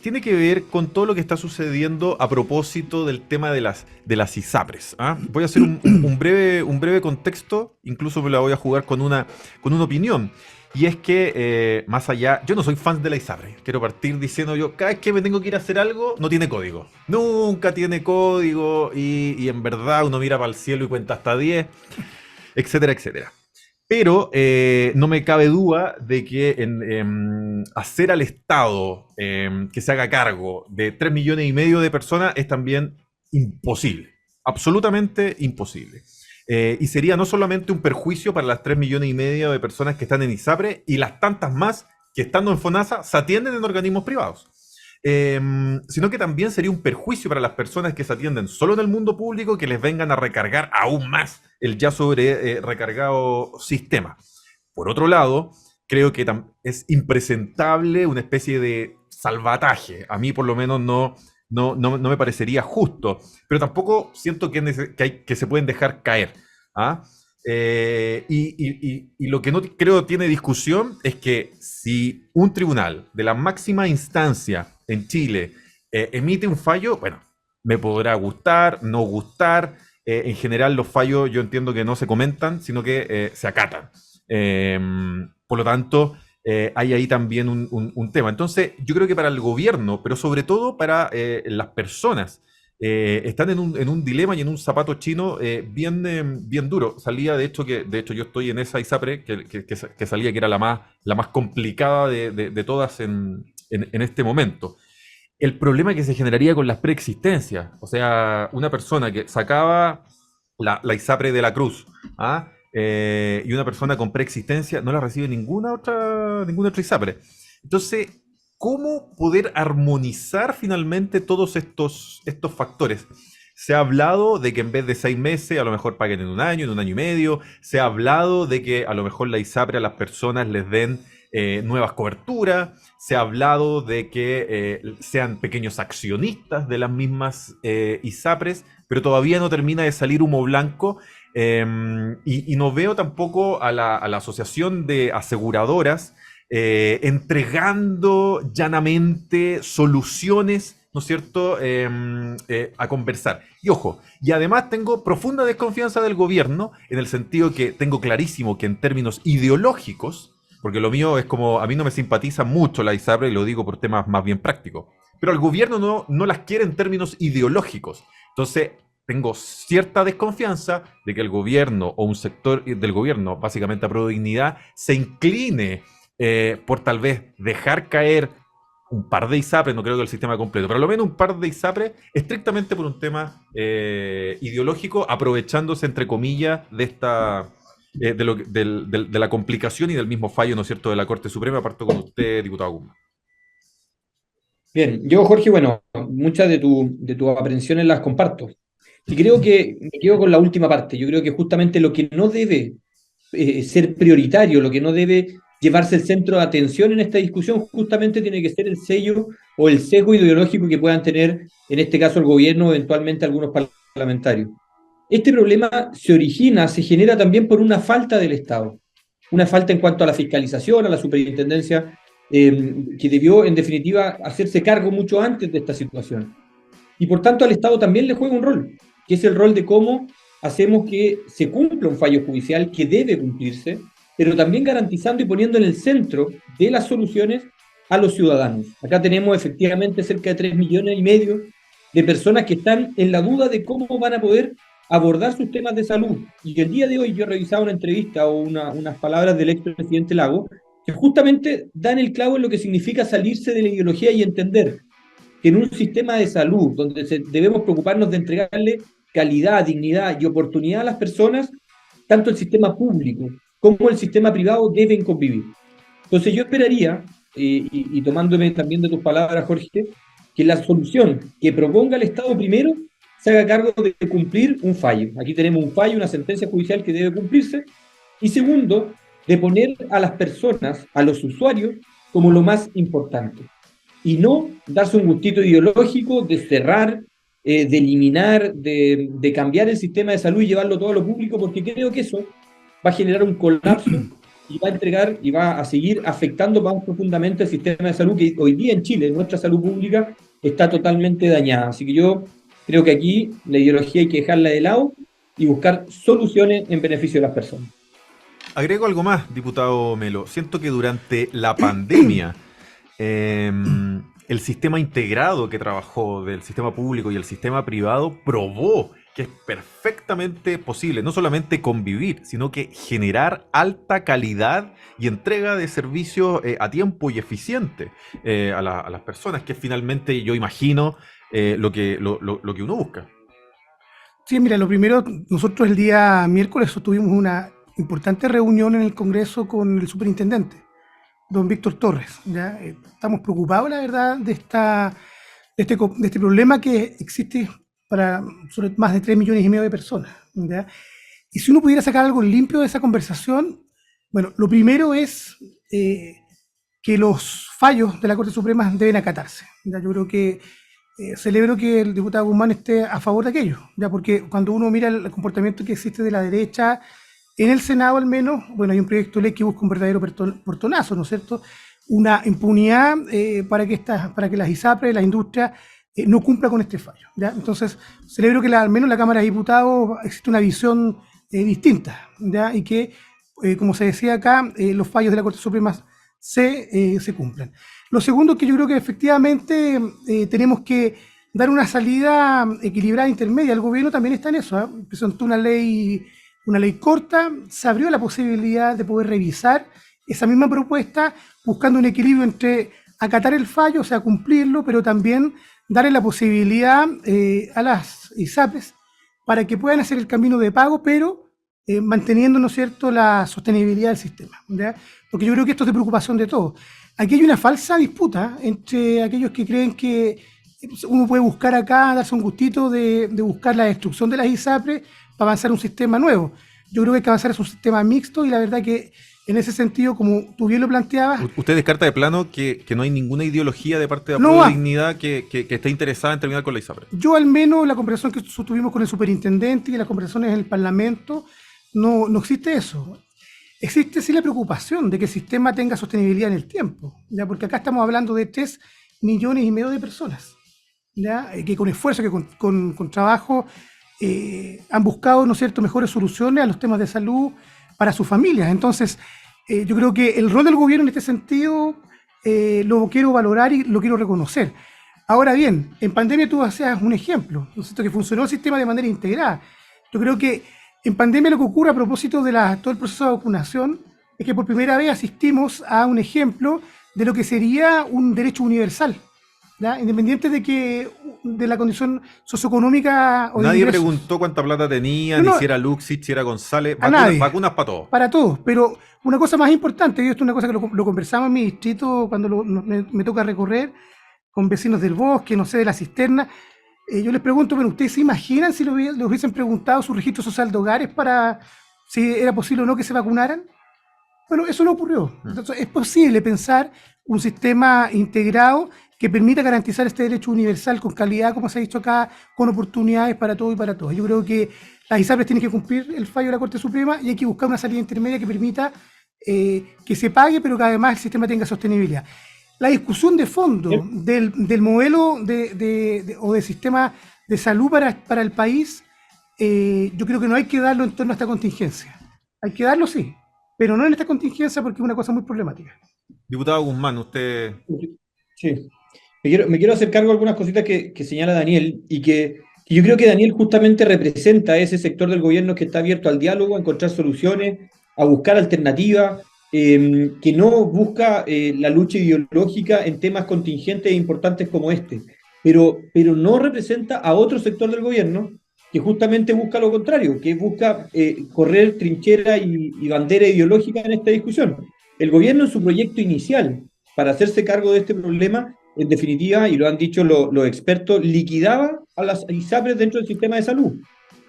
tiene que ver con todo lo que está sucediendo a propósito del tema de las ISAPRES. ¿Ah? Voy a hacer un breve contexto, incluso me la voy a jugar con una opinión. Y es que, más allá, yo no soy fan de la ISAPRE. Quiero partir diciendo yo, cada vez que me tengo que ir a hacer algo, no tiene código. Nunca tiene código y en verdad uno mira para el cielo y cuenta hasta 10, etcétera, etcétera. Pero no me cabe duda de que hacer al Estado que se haga cargo de 3,5 millones de personas es también imposible. Absolutamente imposible. Y sería no solamente un perjuicio para las 3,5 millones de personas que están en ISAPRE y las tantas más que estando en FONASA se atienden en organismos privados, sino que también sería un perjuicio para las personas que se atienden solo en el mundo público, que les vengan a recargar aún más el ya sobre recargado sistema. Por otro lado, creo que es impresentable una especie de salvataje. A mí por lo menos no me parecería justo, pero tampoco siento que se pueden dejar caer. ¿Ah? Y lo que no creo tiene discusión es que si un tribunal de la máxima instancia en Chile emite un fallo, bueno, me podrá gustar, no gustar. En general los fallos yo entiendo que no se comentan, sino que se acatan. Por lo tanto, hay ahí también un tema. Entonces, yo creo que para el gobierno, pero sobre todo para las personas, están en un dilema y en un zapato chino bien duro. Salía, de hecho yo estoy en esa ISAPRE que salía que era la más complicada de todas en este momento. El problema que se generaría con las preexistencias, o sea, una persona que sacaba la ISAPRE de la Cruz, ¿ah? Y una persona con preexistencia no la recibe ninguna otra ISAPRE. Entonces, ¿cómo poder armonizar finalmente todos estos factores? Se ha hablado de que en vez de 6 meses, a lo mejor paguen en un año y medio. Se ha hablado de que a lo mejor la ISAPRE a las personas les den nuevas coberturas. Se ha hablado de que sean pequeños accionistas de las mismas ISAPRES, pero todavía no termina de salir humo blanco. Y no veo tampoco a la Asociación de Aseguradoras entregando llanamente soluciones, ¿no es cierto?, a conversar. Y ojo, y además tengo profunda desconfianza del gobierno, en el sentido que tengo clarísimo que en términos ideológicos, porque lo mío es como, a mí no me simpatiza mucho la ISAPRE, y lo digo por temas más bien prácticos, pero al gobierno no las quiere en términos ideológicos. Entonces, tengo cierta desconfianza de que el gobierno o un sector del gobierno, básicamente a pro dignidad, se incline por tal vez dejar caer un par de ISAPRES, no creo que el sistema completo, pero al menos un par de ISAPRES, estrictamente por un tema ideológico, aprovechándose, entre comillas, de esta de la complicación y del mismo fallo, ¿no es cierto?, de la Corte Suprema. Parto con usted, diputado Guzmán. Bien, yo, Jorge, bueno, muchas de tus aprensiones las comparto. Y creo que me quedo con la última parte. Yo creo que justamente lo que no debe ser prioritario, lo que no debe llevarse el centro de atención en esta discusión, justamente tiene que ser el sello o el sesgo ideológico que puedan tener, en este caso, el gobierno o eventualmente algunos parlamentarios. Este problema se genera también por una falta del Estado, una falta en cuanto a la fiscalización, a la superintendencia, que debió, en definitiva, hacerse cargo mucho antes de esta situación. Y por tanto, al Estado también le juega un rol, que es el rol de cómo hacemos que se cumpla un fallo judicial que debe cumplirse, pero también garantizando y poniendo en el centro de las soluciones a los ciudadanos. Acá tenemos efectivamente cerca de 3,5 millones de personas que están en la duda de cómo van a poder abordar sus temas de salud. Y el día de hoy yo revisaba una entrevista o unas palabras del expresidente Lago que justamente dan el clavo en lo que significa salirse de la ideología y entender que en un sistema de salud donde debemos preocuparnos de entregarle calidad, dignidad y oportunidad a las personas, tanto el sistema público como el sistema privado deben convivir. Entonces yo esperaría, y tomándome también de tus palabras, Jorge, que la solución que proponga el Estado primero se haga cargo de cumplir un fallo. Aquí tenemos un fallo, una sentencia judicial que debe cumplirse. Y segundo, de poner a las personas, a los usuarios, como lo más importante. Y no darse un gustito ideológico de cerrar, de eliminar, de cambiar el sistema de salud y llevarlo todo a lo público, porque creo que eso va a generar un colapso y va a entregar y va a seguir afectando más profundamente el sistema de salud que hoy día en Chile, nuestra salud pública, está totalmente dañada. Así que yo creo que aquí la ideología hay que dejarla de lado y buscar soluciones en beneficio de las personas. Agrego algo más, diputado Melo. Siento que durante la pandemia el sistema integrado que trabajó del sistema público y el sistema privado probó que es perfectamente posible no solamente convivir, sino que generar alta calidad y entrega de servicios a tiempo y eficiente a las personas, que finalmente yo imagino lo que uno busca. Sí, mira, lo primero, nosotros el día miércoles tuvimos una importante reunión en el Congreso con el superintendente, don Víctor Torres. ¿Ya? Estamos preocupados, la verdad, de este problema que existe para sobre más de 3,5 millones de personas. ¿Ya? Y si uno pudiera sacar algo limpio de esa conversación, bueno, lo primero es que los fallos de la Corte Suprema deben acatarse. ¿Ya? Yo creo que celebro que el diputado Guzmán esté a favor de aquello, ¿ya? Porque cuando uno mira el comportamiento que existe de la derecha, en el Senado al menos, bueno, hay un proyecto de ley que busca un verdadero portonazo, ¿no es cierto? Una impunidad para que las ISAPRES, la industria, no cumpla con este fallo, ¿ya? Entonces, celebro que al menos en la Cámara de Diputados existe una visión distinta, ¿ya? Y que, como se decía acá, los fallos de la Corte Suprema se cumplan. Lo segundo es que yo creo que efectivamente tenemos que dar una salida equilibrada intermedia. El gobierno también está en eso, presentó una ley corta, se abrió la posibilidad de poder revisar esa misma propuesta buscando un equilibrio entre acatar el fallo, o sea, cumplirlo, pero también darle la posibilidad a las ISAPRES para que puedan hacer el camino de pago, pero manteniendo, ¿no es cierto?, la sostenibilidad del sistema, ¿ya? Porque yo creo que esto es de preocupación de todos. Aquí hay una falsa disputa entre aquellos que creen que uno puede buscar acá, darse un gustito de buscar la destrucción de las ISAPRES para avanzar un sistema nuevo. Yo creo que hay que avanzar es un sistema mixto y la verdad que en ese sentido, como tú bien lo planteabas... ¿Usted descarta de plano que no hay ninguna ideología de parte de la Dignidad que esté interesada en terminar con la ISAPRE? Yo al menos la conversación que tuvimos con el superintendente y las conversaciones en el Parlamento, no existe eso. Existe sí la preocupación de que el sistema tenga sostenibilidad en el tiempo, ¿ya? Porque acá estamos hablando de 3,5 millones de personas, ¿ya? Que con esfuerzo, que con trabajo han buscado, ¿no es cierto?, mejores soluciones a los temas de salud para sus familias. Entonces, yo creo que el rol del gobierno en este sentido lo quiero valorar y lo quiero reconocer. Ahora bien, en pandemia tú hacías un ejemplo, ¿no es cierto?, que funcionó el sistema de manera integrada. Yo creo que en pandemia lo que ocurre a propósito de todo el proceso de vacunación es que por primera vez asistimos a un ejemplo de lo que sería un derecho universal, ¿ya? Independiente de la condición socioeconómica o de Nadie ingresos. preguntó cuánta plata tenía, No, ni no, si era Luxich, si era González. a nadie. Vacunas para todos. Para todos, pero una cosa más importante, y esto es una cosa que lo conversamos en mi distrito cuando me toca recorrer con vecinos del bosque, no sé, de la cisterna. Yo les pregunto, pero ¿ustedes se imaginan si les hubiesen preguntado su registro social de hogares para si era posible o no que se vacunaran? Bueno, eso no ocurrió. Entonces, es posible pensar un sistema integrado que permita garantizar este derecho universal con calidad, como se ha dicho acá, con oportunidades para todos y para todos. Yo creo que las ISAPRES tienen que cumplir el fallo de la Corte Suprema y hay que buscar una salida intermedia que permita que se pague, pero que además el sistema tenga sostenibilidad. La discusión de fondo del modelo o del sistema de salud para el país, yo creo que no hay que darlo en torno a esta contingencia. Hay que darlo, sí, pero no en esta contingencia porque es una cosa muy problemática. Diputado Guzmán, usted... Sí. Me quiero hacer cargo de algunas cositas que señala Daniel y que yo creo que Daniel justamente representa a ese sector del gobierno que está abierto al diálogo, a encontrar soluciones, a buscar alternativas, que no busca la lucha ideológica en temas contingentes e importantes como este, pero no representa a otro sector del gobierno que justamente busca lo contrario, que busca correr trinchera y bandera ideológica en esta discusión. El gobierno en su proyecto inicial para hacerse cargo de este problema, en definitiva, y lo han dicho los expertos, liquidaba a las ISAPRES dentro del sistema de salud.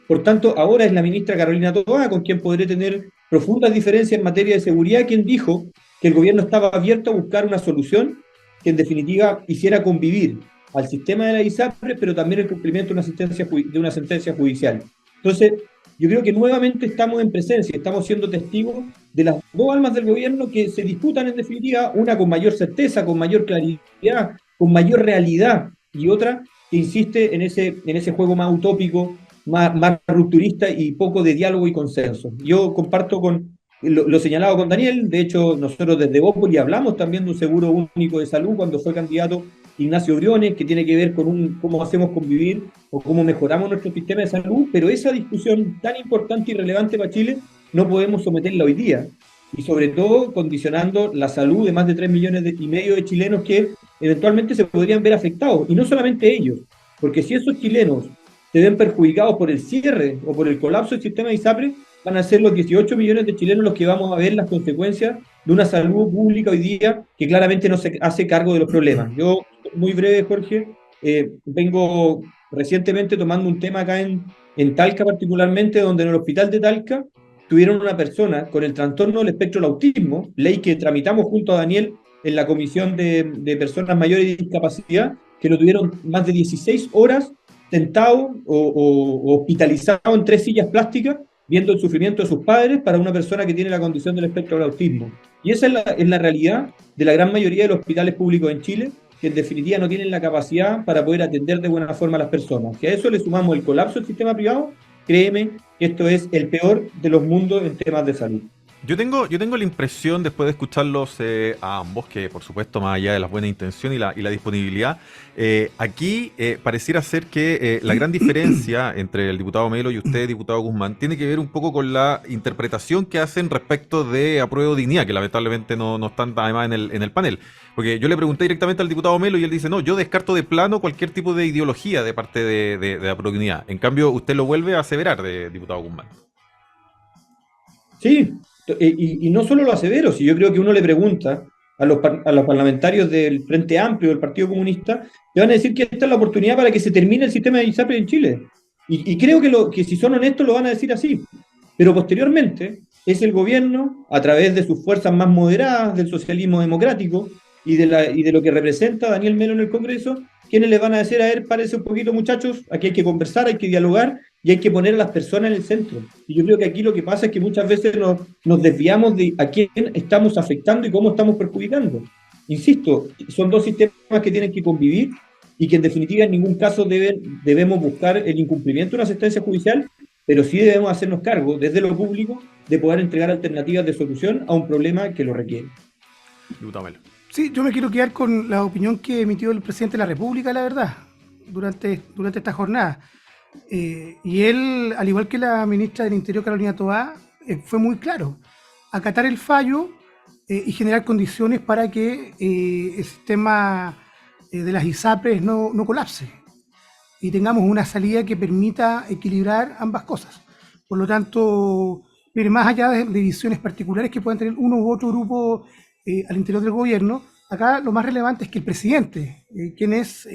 Por tanto, ahora es la ministra Carolina Toá, con quien podré tener profundas diferencias en materia de seguridad, quien dijo que el gobierno estaba abierto a buscar una solución que en definitiva hiciera convivir al sistema de la ISAPRES, pero también el cumplimiento de una sentencia judicial. Entonces, yo creo que nuevamente estamos en presencia, estamos siendo testigos de las dos almas del gobierno que se disputan en definitiva, una con mayor certeza, con mayor claridad, con mayor realidad, y otra que insiste en ese juego más utópico, más rupturista y poco de diálogo y consenso. Yo comparto con lo señalado con Daniel. De hecho, nosotros desde Bópoli hablamos también de un seguro único de salud cuando fue candidato Ignacio Briones, que tiene que ver con cómo hacemos convivir o cómo mejoramos nuestro sistema de salud, pero esa discusión tan importante y relevante para Chile no podemos someterla hoy día, y sobre todo condicionando la salud de más de 3,5 millones de chilenos que eventualmente se podrían ver afectados, y no solamente ellos, porque si esos chilenos se ven perjudicados por el cierre o por el colapso del sistema de ISAPRES, van a ser los 18 millones de chilenos los que vamos a ver las consecuencias de una salud pública hoy día que claramente no se hace cargo de los problemas. Yo, muy breve, Jorge, vengo recientemente tomando un tema acá en Talca particularmente, donde en el hospital de Talca tuvieron una persona con el trastorno del espectro del autismo, ley que tramitamos junto a Daniel en la Comisión de Personas Mayores y Discapacidad, que lo tuvieron más de 16 horas sentado o hospitalizado en 3 sillas plásticas, viendo el sufrimiento de sus padres para una persona que tiene la condición del espectro del autismo. Y esa es la realidad de la gran mayoría de los hospitales públicos en Chile, que en definitiva no tienen la capacidad para poder atender de buena forma a las personas. Que a eso le sumamos el colapso del sistema privado, créeme que esto es el peor de los mundos en temas de salud. Yo tengo la impresión, después de escucharlos a ambos, que por supuesto, más allá de las buenas intenciones y la disponibilidad, aquí pareciera ser que la gran diferencia entre el diputado Melo y usted, diputado Guzmán, tiene que ver un poco con la interpretación que hacen respecto de Apruebo Dignidad, que lamentablemente no están además en el panel. Porque yo le pregunté directamente al diputado Melo y él dice, no, yo descarto de plano cualquier tipo de ideología de parte de Apruebo Dignidad. En cambio, usted lo vuelve a aseverar, diputado Guzmán. Sí. Y no solo lo asevero, si yo creo que uno le pregunta a los parlamentarios del Frente Amplio, del Partido Comunista, le van a decir que esta es la oportunidad para que se termine el sistema de ISAPRES en Chile. Y creo que si son honestos lo van a decir así. Pero posteriormente es el gobierno, a través de sus fuerzas más moderadas, del socialismo democrático y de lo que representa Daniel Melo en el Congreso, quienes les van a decir, a ver, párese un poquito muchachos, aquí hay que conversar, hay que dialogar, y hay que poner a las personas en el centro. Y yo creo que aquí lo que pasa es que muchas veces nos desviamos de a quién estamos afectando y cómo estamos perjudicando. Insisto, son dos sistemas que tienen que convivir y que en definitiva en ningún caso debemos buscar el incumplimiento de una sentencia judicial, pero sí debemos hacernos cargo desde lo público de poder entregar alternativas de solución a un problema que lo requiere. Diputado Melo. Sí, yo me quiero quedar con la opinión que emitió el presidente de la República, la verdad, durante esta jornada. Y él, al igual que la ministra del Interior, Carolina Toá, fue muy claro: acatar el fallo y generar condiciones para que el sistema de las ISAPRES no colapse y tengamos una salida que permita equilibrar ambas cosas. Por lo tanto, mire, más allá de divisiones particulares que puedan tener uno u otro grupo al interior del gobierno, acá lo más relevante es que el presidente, quien es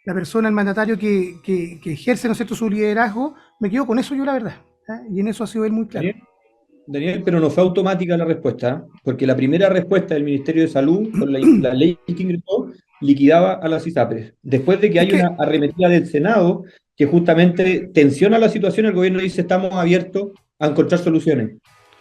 la persona, el mandatario que ejerce, ¿no es cierto?, su liderazgo, me quedo con eso yo, la verdad. Y en eso ha sido él muy claro. Daniel, pero no fue automática la respuesta, porque la primera respuesta del Ministerio de Salud, con la ley que ingresó, liquidaba a las ISAPRES. Después de que hay una arremetida del Senado que justamente tensiona la situación, el gobierno dice: estamos abiertos a encontrar soluciones.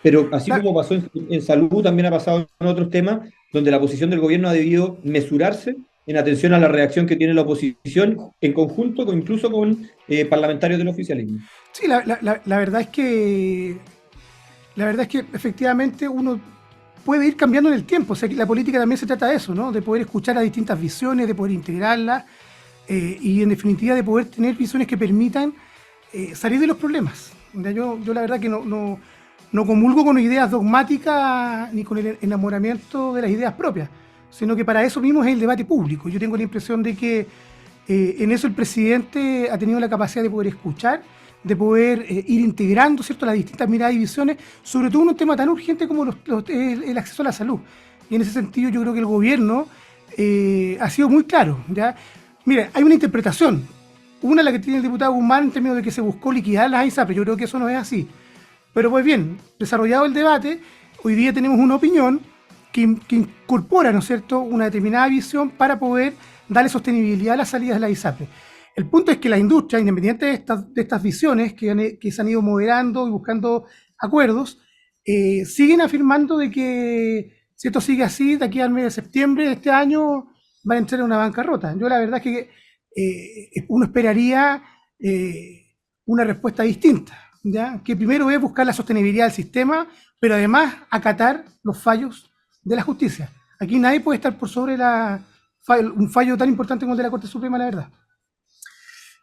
Pero así como pasó en salud, también ha pasado en otros temas donde la posición del gobierno ha debido mesurarse en atención a la reacción que tiene la oposición en conjunto, incluso con parlamentarios del oficialismo. Sí, la verdad es que efectivamente uno puede ir cambiando en el tiempo. O sea, que la política también se trata de eso, ¿no? De poder escuchar a distintas visiones, de poder integrarlas y en definitiva de poder tener visiones que permitan salir de los problemas. Yo la verdad que no comulgo con ideas dogmáticas ni con el enamoramiento de las ideas propias, sino que para eso mismo es el debate público. Yo tengo la impresión de que en eso el presidente ha tenido la capacidad de poder escuchar, de poder ir integrando, ¿cierto?, las distintas miradas y visiones, sobre todo en un tema tan urgente como el acceso a la salud. Y en ese sentido yo creo que el gobierno ha sido muy claro, ¿ya? Mira, hay una interpretación, una la que tiene el diputado Guzmán en términos de que se buscó liquidar las ISAPRES. Yo creo que eso no es así. Pero pues bien, desarrollado el debate, hoy día tenemos una opinión que incorpora, ¿no es cierto?, una determinada visión para poder darle sostenibilidad a las salidas de la ISAPRES. El punto es que la industria, independiente de estas visiones que se han ido moderando y buscando acuerdos, siguen afirmando de que si esto sigue así, de aquí al mes de septiembre de este año va a entrar en una bancarrota. Yo la verdad es que uno esperaría una respuesta distinta, ¿ya? Que primero es buscar la sostenibilidad del sistema, pero además acatar los fallos de la justicia. Aquí nadie puede estar por sobre un fallo tan importante como el de la Corte Suprema, la verdad.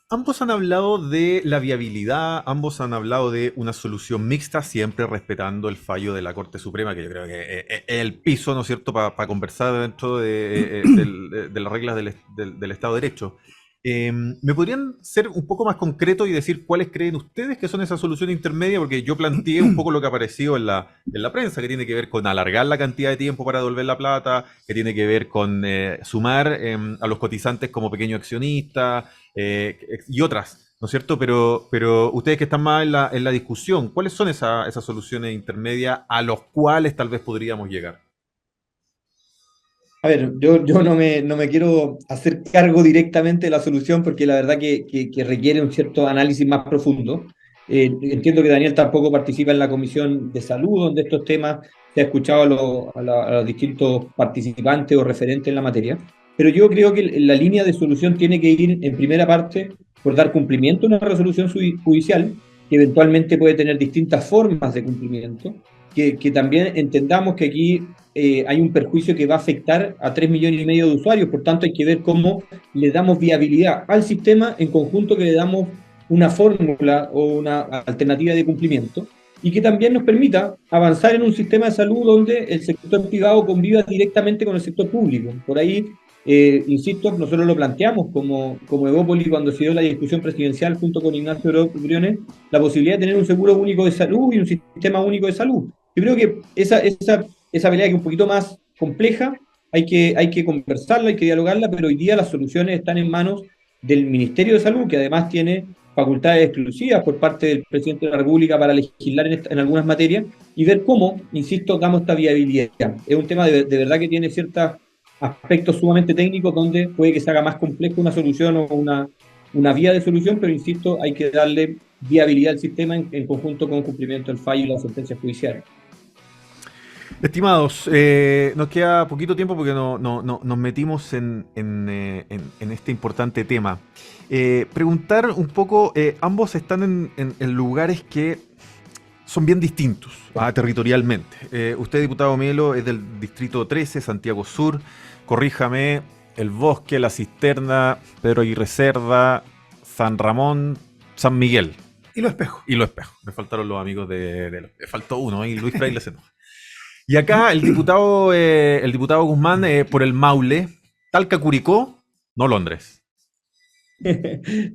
Ambos han hablado de la viabilidad, ambos han hablado de una solución mixta, siempre respetando el fallo de la Corte Suprema, que yo creo que es el piso, ¿no es cierto?, para conversar dentro de las reglas del Estado de Derecho. ¿Me podrían ser un poco más concretos y decir cuáles creen ustedes que son esa solución intermedia? Porque yo planteé un poco lo que ha aparecido en la prensa, que tiene que ver con alargar la cantidad de tiempo para devolver la plata, que tiene que ver con sumar a los cotizantes como pequeños accionistas y otras, ¿no es cierto? Pero ustedes que están más en la discusión, ¿cuáles son esas soluciones intermedias a los cuales tal vez podríamos llegar? A ver, yo no me quiero hacer cargo directamente de la solución porque la verdad que requiere un cierto análisis más profundo. Entiendo que Daniel tampoco participa en la Comisión de Salud, donde estos temas se ha escuchado a los distintos participantes o referentes en la materia, pero yo creo que la línea de solución tiene que ir en primera parte por dar cumplimiento a una resolución judicial que eventualmente puede tener distintas formas de cumplimiento, que también entendamos que aquí hay un perjuicio que va a afectar a 3,5 millones de usuarios, por tanto hay que ver cómo le damos viabilidad al sistema en conjunto, que le damos una fórmula o una alternativa de cumplimiento y que también nos permita avanzar en un sistema de salud donde el sector privado conviva directamente con el sector público. Por ahí, insisto, nosotros lo planteamos como Evópoli cuando se dio la discusión presidencial junto con Ignacio Briones, la posibilidad de tener un seguro único de salud y un sistema único de salud. Yo creo que esa pelea que es un poquito más compleja, hay que conversarla, hay que dialogarla, pero hoy día las soluciones están en manos del Ministerio de Salud, que además tiene facultades exclusivas por parte del presidente de la República para legislar en algunas materias, y ver cómo, insisto, damos esta viabilidad. Es un tema de verdad que tiene ciertos aspectos sumamente técnicos donde puede que se haga más complejo una solución o una vía de solución, pero insisto, hay que darle viabilidad al sistema en conjunto con cumplimiento del fallo y la sentencia judicial. Estimados, nos queda poquito tiempo porque nos metimos en este importante tema. Preguntar un poco, ambos están en lugares que son bien distintos territorialmente. Usted, diputado Melo, es del distrito 13, Santiago Sur. Corríjame, El Bosque, La Cisterna, Pedro Aguirre Cerda, San Ramón, San Miguel. Y Los Espejos. Y Los Espejos. Me faltaron los amigos de me faltó uno, y Luis Fraile se enoja. Y acá el diputado Guzmán por el Maule, Talca, Curicó, no Londres.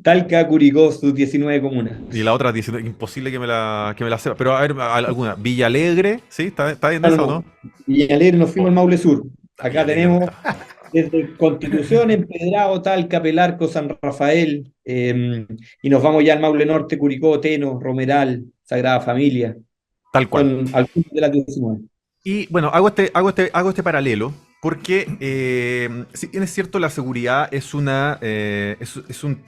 Talca, Curicó, sus 19 comunas. Y la otra 19, imposible que me la sepa. Pero a ver, alguna. Villa Alegre, ¿sí? ¿Está bien eso, no? Villa Alegre, nos fuimos al Maule Sur. Acá Villa tenemos Alegre. desde Constitución, Empedrado, Talca, Pelarco, San Rafael, y nos vamos ya al Maule Norte, Curicó, Teno, Romeral, Sagrada Familia. Tal cual. Son algunas de las 19. Y bueno, hago este paralelo porque, si bien es cierto, la seguridad es un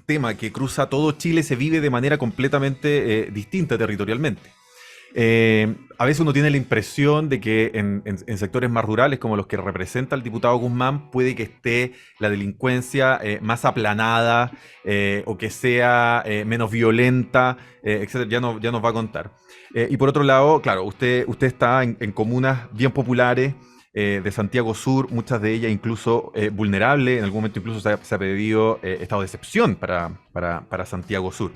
tema que cruza todo Chile, se vive de manera completamente distinta territorialmente. A veces uno tiene la impresión de que en sectores más rurales, como los que representa el diputado Guzmán, puede que esté la delincuencia más aplanada o que sea menos violenta, etcétera. Ya nos va a contar. Y por otro lado, claro, usted está en comunas bien populares de Santiago Sur, muchas de ellas incluso vulnerables. En algún momento incluso se ha pedido estado de excepción para Santiago Sur.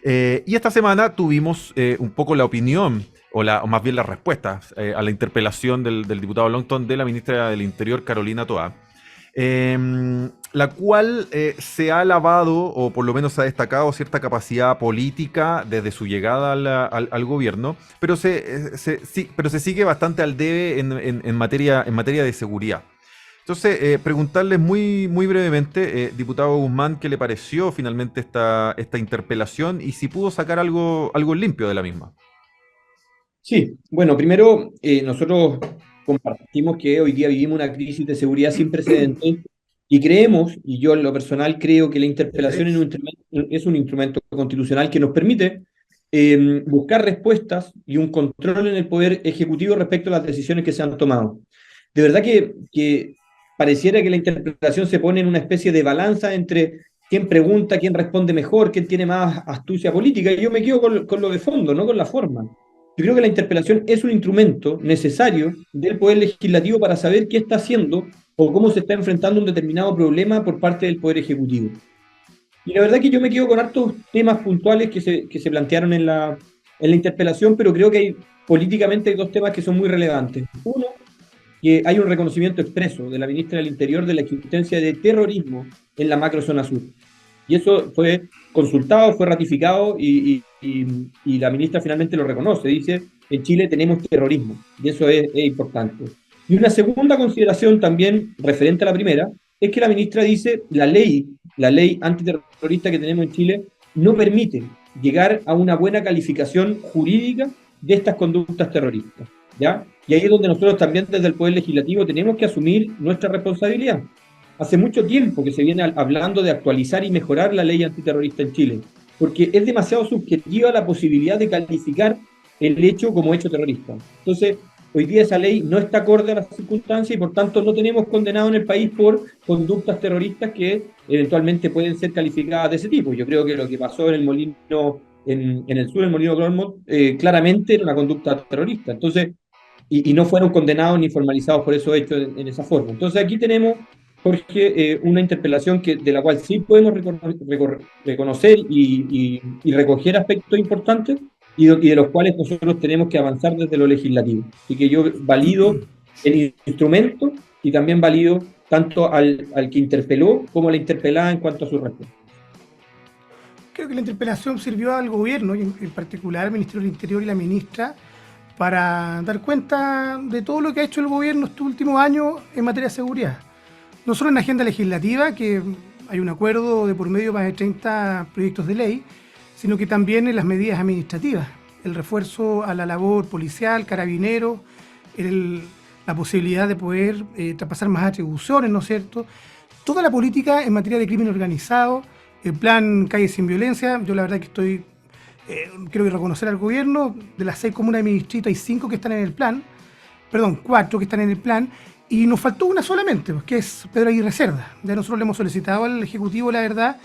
Y esta semana tuvimos un poco la opinión, o más bien las respuestas a la interpelación del diputado Longton de la ministra del Interior, Carolina Toá, la cual se ha alabado, o por lo menos ha destacado cierta capacidad política desde su llegada al gobierno, pero se sigue bastante al debe en materia de seguridad. Entonces, preguntarles muy brevemente, diputado Guzmán, ¿qué le pareció finalmente esta interpelación y si pudo sacar algo limpio de la misma? Sí, bueno, primero nosotros compartimos que hoy día vivimos una crisis de seguridad sin precedentes y creemos, y yo en lo personal creo que la interpelación es un instrumento constitucional que nos permite buscar respuestas y un control en el Poder Ejecutivo respecto a las decisiones que se han tomado. De verdad que pareciera que la interpretación se pone en una especie de balanza entre quién pregunta, quién responde mejor, quién tiene más astucia política, y yo me quedo con lo de fondo, no con la forma. Yo creo que la interpelación es un instrumento necesario del Poder Legislativo para saber qué está haciendo o cómo se está enfrentando un determinado problema por parte del Poder Ejecutivo. Y la verdad que yo me quedo con hartos temas puntuales que se plantearon en la interpelación, pero creo que políticamente hay dos temas que son muy relevantes. Uno, que hay un reconocimiento expreso de la ministra del Interior de la existencia de terrorismo en la macrozona sur. Y eso fue consultado, fue ratificado y la ministra finalmente lo reconoce. Dice, en Chile tenemos terrorismo, y eso es importante. Y una segunda consideración también referente a la primera, es que la ministra dice, la ley antiterrorista que tenemos en Chile no permite llegar a una buena calificación jurídica de estas conductas terroristas, ¿ya? Y ahí es donde nosotros también desde el Poder Legislativo tenemos que asumir nuestra responsabilidad. Hace mucho tiempo que se viene hablando de actualizar y mejorar la ley antiterrorista en Chile, porque es demasiado subjetiva la posibilidad de calificar el hecho como hecho terrorista. Entonces, hoy día esa ley no está acorde a las circunstancias y por tanto no tenemos condenado en el país por conductas terroristas que eventualmente pueden ser calificadas de ese tipo. Yo creo que lo que pasó en el molino, en el sur, el molino Clormont, claramente era una conducta terrorista. Entonces, y no fueron condenados ni formalizados por esos hechos en esa forma. Entonces aquí tenemos, Jorge, una interpelación de la cual sí podemos reconocer y recoger aspectos importantes y de los cuales nosotros tenemos que avanzar desde lo legislativo. Así que yo valido el instrumento y también valido tanto al que interpeló como a la interpelada en cuanto a su respuesta. Creo que la interpelación sirvió al gobierno, y en particular al Ministerio del Interior y la ministra, para dar cuenta de todo lo que ha hecho el gobierno estos últimos años en materia de seguridad. No solo en la agenda legislativa, que hay un acuerdo de por medio de más de 30 proyectos de ley, sino que también en las medidas administrativas, el refuerzo a la labor policial, carabinero, la posibilidad de poder traspasar más atribuciones, ¿no es cierto? Toda la política en materia de crimen organizado, el plan Calle Sin Violencia. Yo la verdad que quiero reconocer al gobierno, de las 6 comunas de mi distrito hay 4 que están en el plan, y nos faltó una solamente, que es Pedro Aguirre Cerda. Ya nosotros le hemos solicitado al Ejecutivo, la verdad,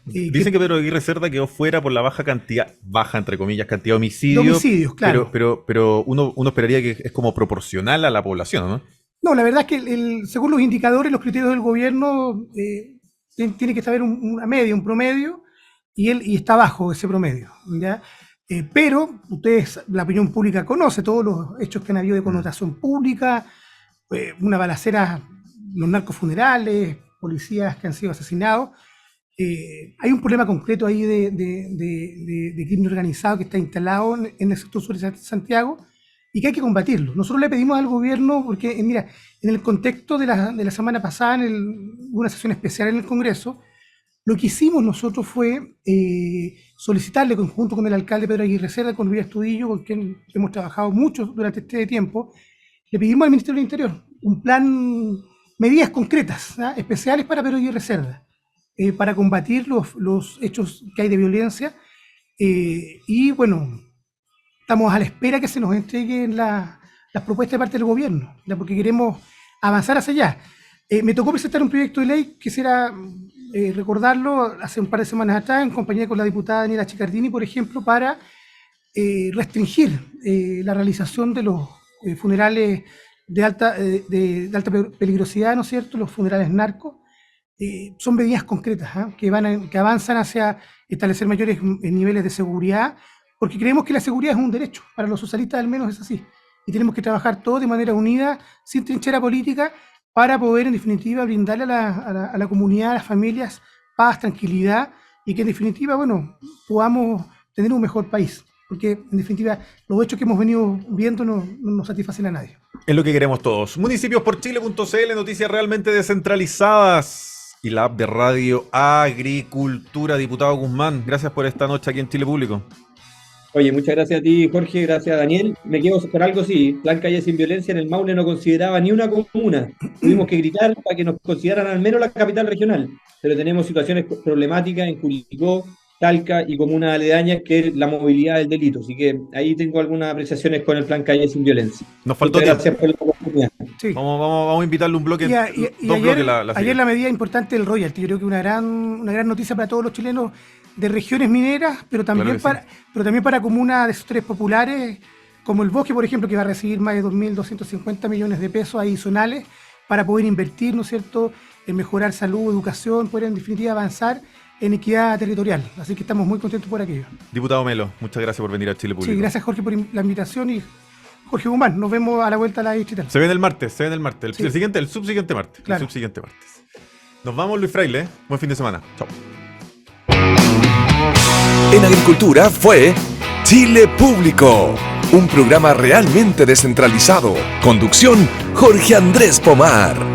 Dicen que Pedro Aguirre Cerda quedó fuera por la baja entre comillas, cantidad de homicidios. De homicidios, claro. Pero uno esperaría que es como proporcional a la población, ¿no? No, la verdad es que según los indicadores, los criterios del gobierno, tiene que estar una media, un promedio, y está bajo ese promedio, ¿ya? Pero la opinión pública conoce todos los hechos que han habido de connotación pública, una balacera, los narcofunerales, policías que han sido asesinados. Hay un problema concreto ahí de crimen organizado que está instalado en el sector sur de Santiago y que hay que combatirlo. Nosotros le pedimos al gobierno, porque mira, en el contexto de la semana pasada, hubo una sesión especial en el Congreso. Lo que hicimos nosotros fue solicitarle, conjunto con el alcalde Pedro Aguirre Cerda, con Luis Astudillo, con quien hemos trabajado mucho durante este tiempo, le pedimos al Ministerio del Interior un plan, medidas concretas, ¿ah?, especiales para Pedro Aguirre Cerda, para combatir los hechos que hay de violencia. Y bueno, estamos a la espera que se nos entreguen las propuestas de parte del gobierno, ¿ya?, porque queremos avanzar hacia allá. Me tocó presentar un proyecto de ley, quisiera recordarlo, hace un par de semanas atrás, en compañía con la diputada Daniela Chicardini, por ejemplo, para restringir la realización de los funerales de alta peligrosidad, ¿no es cierto?, los funerales narcos. Son medidas concretas, que avanzan hacia establecer mayores niveles de seguridad, porque creemos que la seguridad es un derecho, para los socialistas al menos es así, y tenemos que trabajar todos de manera unida, sin trinchera política, para poder en definitiva brindarle a la comunidad, a las familias, paz, tranquilidad, y que en definitiva, bueno, podamos tener un mejor país, porque en definitiva los hechos que hemos venido viendo no nos satisfacen a nadie. Es lo que queremos todos. Municipios-por-chile.cl, noticias realmente descentralizadas, y la app de Radio Agricultura. Diputado Guzmán, gracias por esta noche aquí en Chile Público. Oye, muchas gracias a ti, Jorge, gracias a Daniel. Me quedo con algo, sí. Plan Calle Sin Violencia en el Maule no consideraba ni una comuna. Tuvimos que gritar para que nos consideraran al menos la capital regional. Pero tenemos situaciones problemáticas en Curicó, Talca y comunas aledañas, que es la movilidad del delito. Así que ahí tengo algunas apreciaciones con el Plan Calle Sin Violencia. Nos faltó tiempo. Gracias por la oportunidad. Sí. Vamos a invitarle un bloque. Ayer la medida importante del royalty, yo creo que una gran noticia para todos los chilenos de regiones mineras, pero también, claro, pero también para comunas de sectores populares, como el Bosque, por ejemplo, que va a recibir más de 2.250 millones de pesos adicionales para poder invertir, ¿no es cierto?, en mejorar salud, educación, poder en definitiva avanzar en equidad territorial. Así que estamos muy contentos por aquello. Diputado Melo, muchas gracias por venir a Chile Público. Sí, gracias, Jorge, por la invitación, y Jorge Guzmán, nos vemos a la vuelta a la distrital. Se viene el martes, sí. el subsiguiente martes. Claro. El subsiguiente martes. Nos vamos, Luis Fraile. Buen fin de semana. Chao. En Agricultura fue Chile Público, un programa realmente descentralizado. Conducción, Jorge Andrés Pomar.